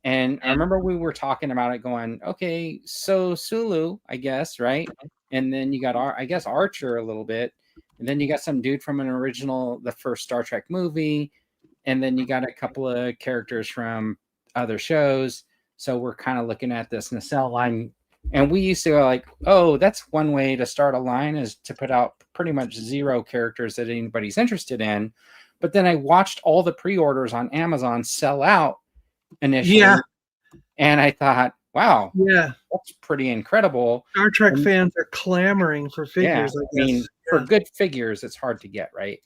And I remember we were talking about it going, okay, so Sulu, I guess, right? And then you got Archer a little bit. And then you got some dude from the first Star Trek movie. And then you got a couple of characters from other shows. So we're kind of looking at this nacelle line. And we used to go like, oh, that's one way to start a line, is to put out pretty much 0 characters that anybody's interested in. But then I watched all the pre-orders on Amazon sell out initially. Yeah. And I thought, wow, that's pretty incredible. Star Trek fans are clamoring for figures. Yeah, I mean, for good figures, it's hard to get, right?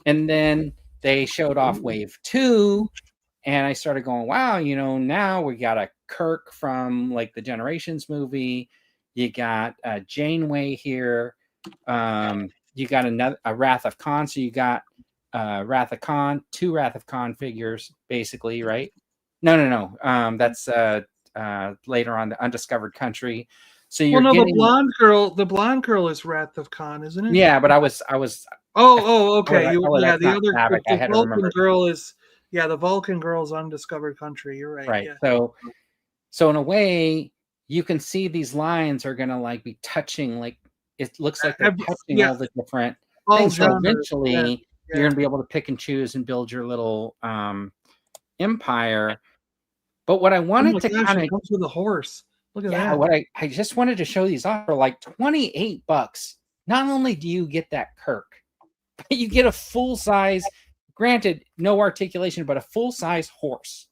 And then they showed off wave 2, and I started going, wow, now we got a Kirk from like the Generations movie. You got Janeway here. You got a Wrath of Khan. So you got Wrath of Khan, 2 Wrath of Khan figures, basically, right? No. That's later on, the Undiscovered Country. So you're getting the blonde girl is Wrath of Khan, isn't it? Yeah, but I was. Okay. The other Havoc. the Vulcan girl is the Vulcan girl's Undiscovered Country. You're right. Right. Yeah. So in a way, you can see these lines are gonna like be touching, like it looks like they're touching all the different things. So eventually, you're gonna be able to pick and choose and build your little empire. But what I wanted to kind of comes with a horse. Look at that. What I just wanted to show these off for like $28. Not only do you get that Kirk, but you get a full size, granted, no articulation, but a full size horse.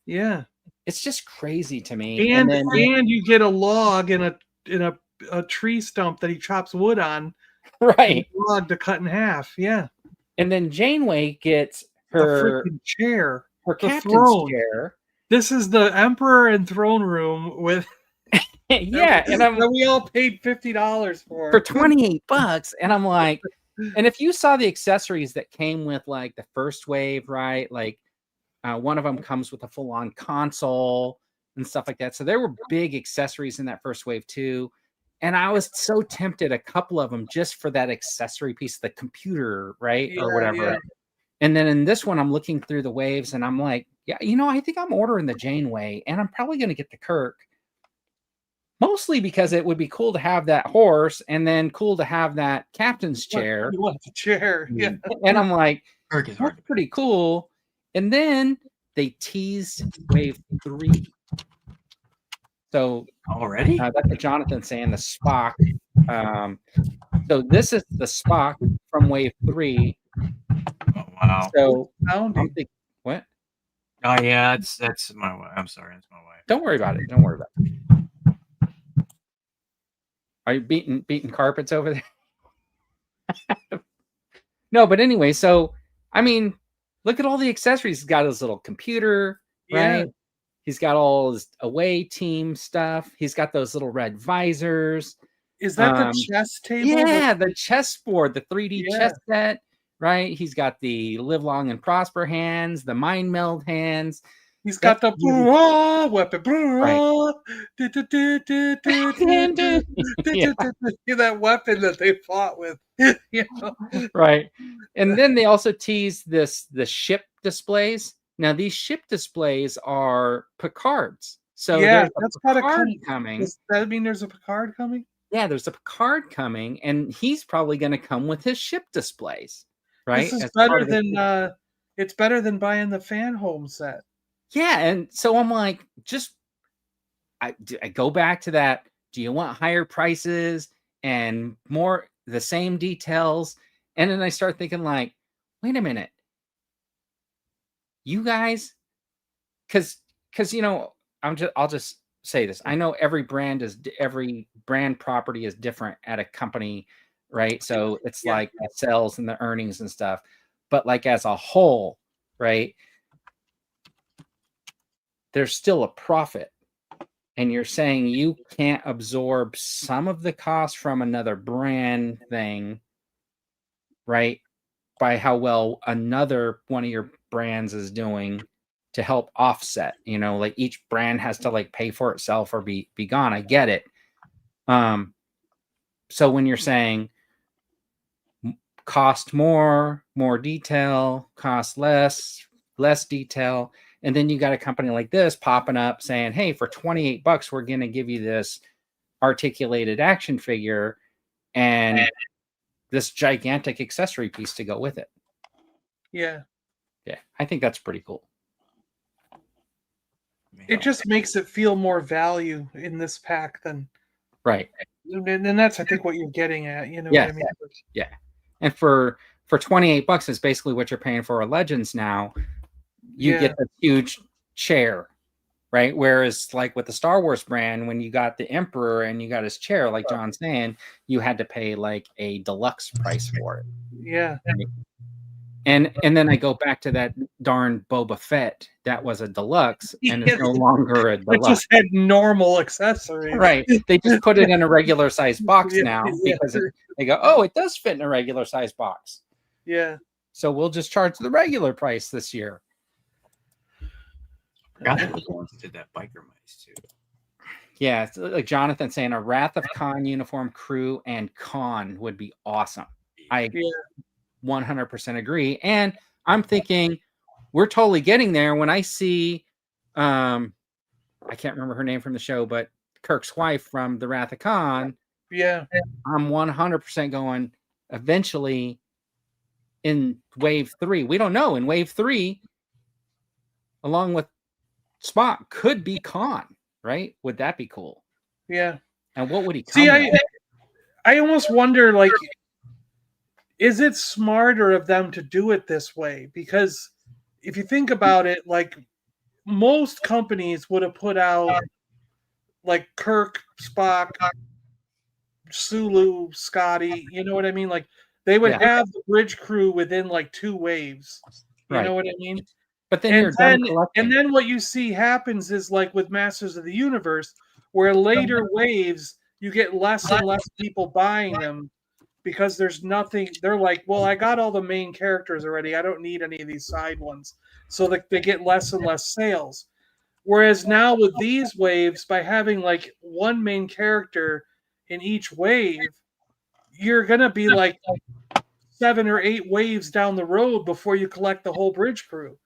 Yeah. It's just crazy to me. And you get a log in a tree stump that he chops wood on. Right. Log to cut in half. Yeah. And then Janeway gets her freaking chair. Her captain's chair. This is the Emperor and Throne Room with and we all paid $50 for $28. And I'm like, and if you saw the accessories that came with like the first wave, right? Like one of them comes with a full-on console and stuff like that. So there were big accessories in that first wave too. And I was so tempted, a couple of them, just for that accessory piece, the computer, right? Or whatever. Yeah. And then in this one, I'm looking through the waves and I'm like, yeah, I think I'm ordering the Janeway, and I'm probably going to get the Kirk. Mostly because it would be cool to have that horse, and then cool to have that captain's chair. You want the chair, yeah. And I'm like, that's pretty cool. And then they teased wave 3. So already, that's what Jonathan's saying. The Spock. So this is the Spock from wave 3. Oh wow! So I'm thinking, what? Oh yeah, that's my wife. I'm sorry, that's my wife. Don't worry about it. Are you beating carpets over there? No, but anyway, so I mean, look at all the accessories. He's got his little computer, right? Yeah. He's got all his away team stuff. He's got those little red visors. Is that the chess table? Yeah, the chessboard, the 3D chess set. Right, he's got the live long and prosper hands, the mind meld hands. He's got the weapon. That weapon that they fought with. Right, and then they also tease the ship displays. Now these ship displays are Picard's. So yeah, that's got a coming. Does that mean there's a Picard coming? Yeah, there's a Picard coming, and he's probably going to come with his ship displays. Right. This is better than it's better than buying the fan home set. Yeah, and so I'm like, just I go back to that. Do you want higher prices and more the same details? And then I start thinking like, wait a minute, you guys, because I'll just say this. I know every brand property is different at a company, right? So it's like the sales and the earnings and stuff. But like as a whole, right? There's still a profit. And you're saying you can't absorb some of the cost from another brand thing, right? By how well another one of your brands is doing to help offset, like each brand has to like pay for itself or be gone. I get it. So when you're saying cost more detail, cost less detail, and then you got a company like this popping up saying, hey, for $28, we're going to give you this articulated action figure and this gigantic accessory piece to go with it. Yeah. Yeah. I think that's pretty cool. It just makes it feel more value in this pack than. Right. And that's, I think, what you're getting at. You know what I mean? Yeah. And for $28 is basically what you're paying for a Legends now. You get the huge chair, right? Whereas like with the Star Wars brand, when you got the Emperor and you got his chair, like John's saying, you had to pay like a deluxe price for it. Yeah. Right? And then I go back to that darn Boba Fett that was a deluxe and is no longer a deluxe. It just had normal accessories. Right. They just put it in a regular size box now because they go, oh, it does fit in a regular size box. Yeah. So we'll just charge the regular price this year. I forgot there was ones that did that biker mice too. Yeah, it's like Jonathan saying a Wrath of Khan uniform crew and Khan would be awesome. I 100% agree. And I'm thinking we're totally getting there when I see I can't remember her name from the show, but Kirk's wife from the Wrath of Khan. Yeah. I'm 100% going eventually in wave 3. We don't know. In wave 3, along with Spock, could be Khan, right? Would that be cool? Yeah. And what would he come See, with? I almost wonder, like, is it smarter of them to do it this way? Because if you think about it, like, most companies would have put out, like, Kirk, Spock, Sulu, Scotty, you know what I mean? Like, they would have the bridge crew within, like, 2 waves. You know what I mean? But then you're done collecting. And then what you see happens is like with Masters of the Universe, where later waves you get less and less people buying them because there's nothing. They're like, well, I got all the main characters already. I don't need any of these side ones. So that they get less and less sales. Whereas now with these waves, by having like one main character in each wave, you're gonna be like 7 or 8 waves down the road before you collect the whole bridge crew.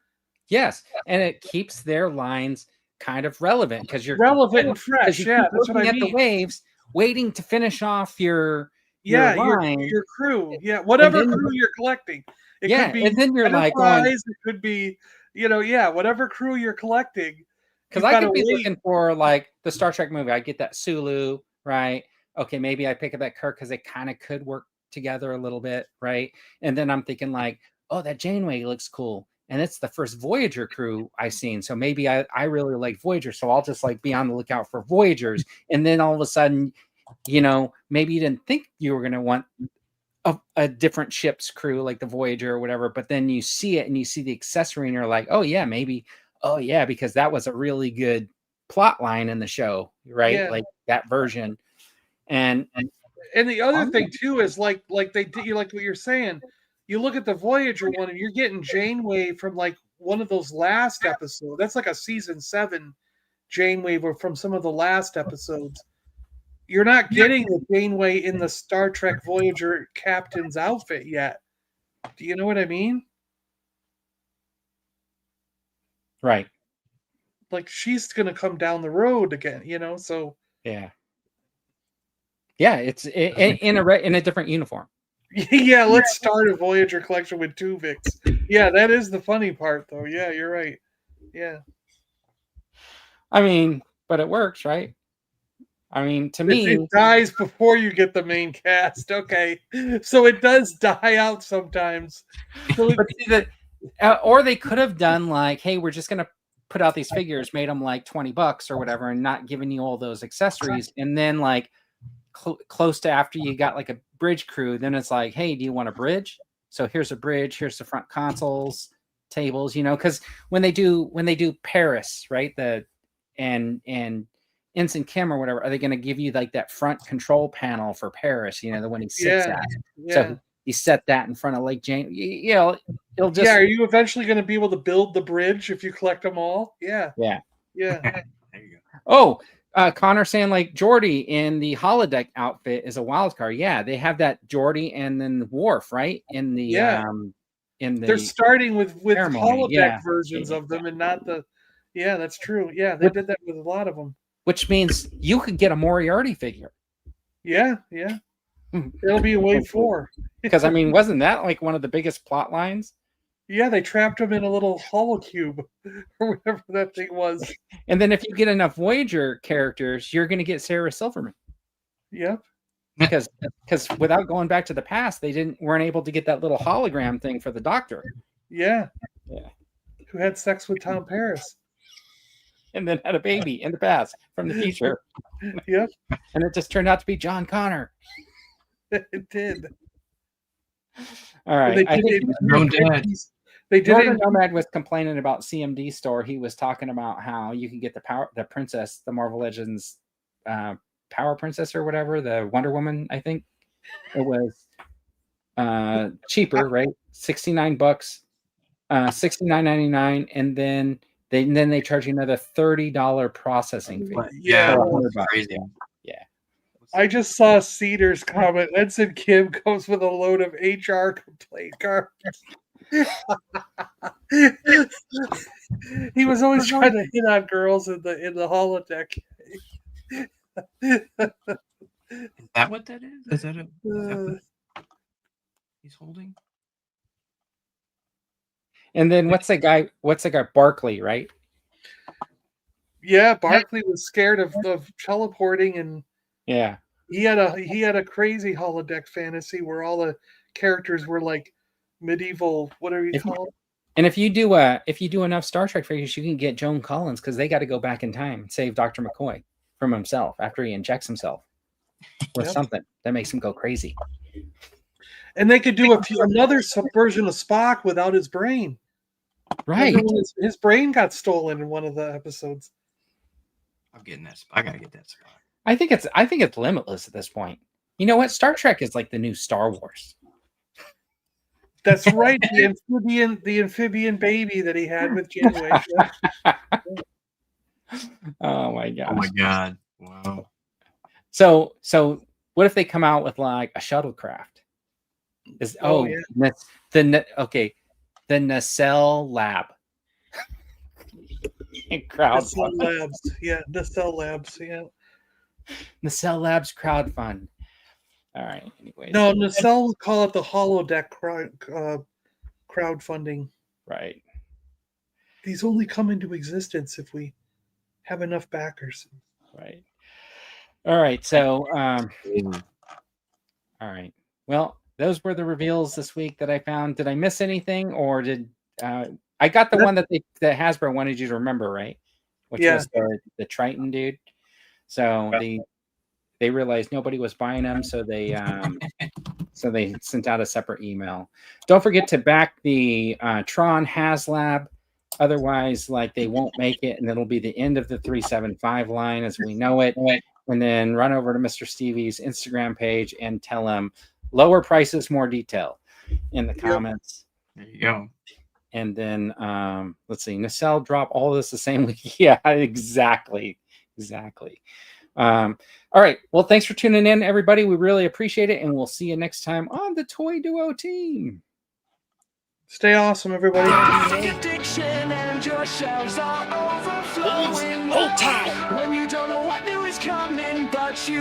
Yes, and it keeps their lines kind of relevant because you're relevant and fresh. Yeah, that's what I mean. At the waves, waiting to finish off your line. your crew. Yeah, whatever crew you're collecting. It could be and then you're like going, it could be, whatever crew you're collecting. Because I could be looking for like the Star Trek movie. I get that Sulu, right? Okay, maybe I pick up that Kirk because they kind of could work together a little bit, right? And then I'm thinking like, oh, that Janeway looks cool. And it's the first Voyager crew I've seen. So maybe I really like Voyager. So I'll just like be on the lookout for Voyagers. And then all of a sudden, maybe you didn't think you were going to want a different ship's crew like the Voyager or whatever. But then you see it and you see the accessory and you're like, oh yeah, maybe. Oh yeah, because that was a really good plot line in the show, right? Yeah. Like that version. And the other thing too is like they did, like what you're saying. You look at the Voyager one, and you're getting Janeway from like one of those last episodes. That's like a season 7 Janeway from some of the last episodes. You're not getting the Janeway in the Star Trek Voyager captain's outfit yet. Do you know what I mean? Right. Like she's gonna come down the road again, So yeah, it's in a different uniform. Yeah, let's start a Voyager collection with Tuvix. Yeah, that is the funny part, though. Yeah, you're right. Yeah. I mean, but it works, right? I mean, to me, it dies before you get the main cast. Okay, so it does die out sometimes. So but see that, or they could have done like, hey, we're just gonna put out these figures, made them like $20 or whatever, and not giving you all those accessories, and then like close to after you got like a bridge crew, then it's like, hey, do you want a bridge? So here's a bridge, here's the front consoles, tables, because when they do Paris, right, and Ensign Kim or whatever, are they going to give you like that front control panel for Paris, the one he sits at? So he set that in front of Lake Jane. It'll just. Yeah, are you eventually going to be able to build the bridge if you collect them all? Yeah. Yeah. There you go. Oh, Connor saying like Geordi in the holodeck outfit is a wild card. Yeah, they have that Geordi and then Worf, right? In the they're starting with ceremony. holodeck versions of them and not the. Yeah, that's true. Yeah, they did that with a lot of them. Which means you could get a Moriarty figure. Yeah. It'll be a Wave 4. Because, I mean, wasn't that like one of the biggest plot lines? Yeah, they trapped him in a little holocube or whatever that thing was. And then if you get enough Voyager characters, you're going to get Sarah Silverman. Yep. Because without going back to the past, they weren't able to get that little hologram thing for the Doctor. Yeah. Who had sex with Tom Paris. And then had a baby in the past from the future. Yep. And it just turned out to be John Connor. It did. All right. They did Northern Nomad was complaining about CMD store. He was talking about how you can get the princess, the Marvel Legends Power Princess or whatever, the Wonder Woman, I think. It was cheaper, right? $69, $69.99, and then they charge you another $30 processing fee. Yeah, crazy. Yeah. I just saw Cedar's comment. Ensign Kim goes with a load of HR complaint cards. He was always trying to hit on girls in the holodeck. Is that what that is? Is that what he's holding? And then what's that guy? Barkley, right? Yeah, Barkley was scared of teleporting, and yeah, he had a crazy holodeck fantasy where all the characters were like medieval, whatever you call it. And if you do enough Star Trek figures, you can get Joan Collins, because they got to go back in time and save Dr. McCoy from himself after he injects himself with something that makes him go crazy. And they could do another version of Spock without his brain. Right. His brain got stolen in one of the episodes. I'm getting that. I gotta get that Spock. I think it's limitless at this point. You know what? Star Trek is like the new Star Wars. That's right. The amphibian baby that he had with GIJOE. Oh my gosh. Oh my god. Wow. So what if they come out with like a shuttlecraft? The Nacelle Lab. Nacelle Labs. Yeah, Nacelle Labs. Yeah. Nacelle Labs crowdfund. All right. Anyways. No, Nacelle will call it the holodeck crowdfunding. Right. These only come into existence if we have enough backers. Right. All right. So, all right. Well, those were the reveals this week that I found. Did I miss anything, or did I got the one that Hasbro wanted you to remember, right? Which was the Triton dude. So they realized nobody was buying them, so they sent out a separate email. Don't forget to back the Tron HasLab. Otherwise, like, they won't make it, and it'll be the end of the 375 line as we know it. And then run over to Mr. Stevie's Instagram page and tell him lower prices, more detail in the comments. There you go. And then let's see, Nacelle drop all this the same week. Yeah, exactly. All right. Well, thanks for tuning in, everybody. We really appreciate it, and we'll see you next time on the Toy Duo team. Stay awesome, everybody. Addiction and your shelves are overflowing. When you don't know what new is coming, but you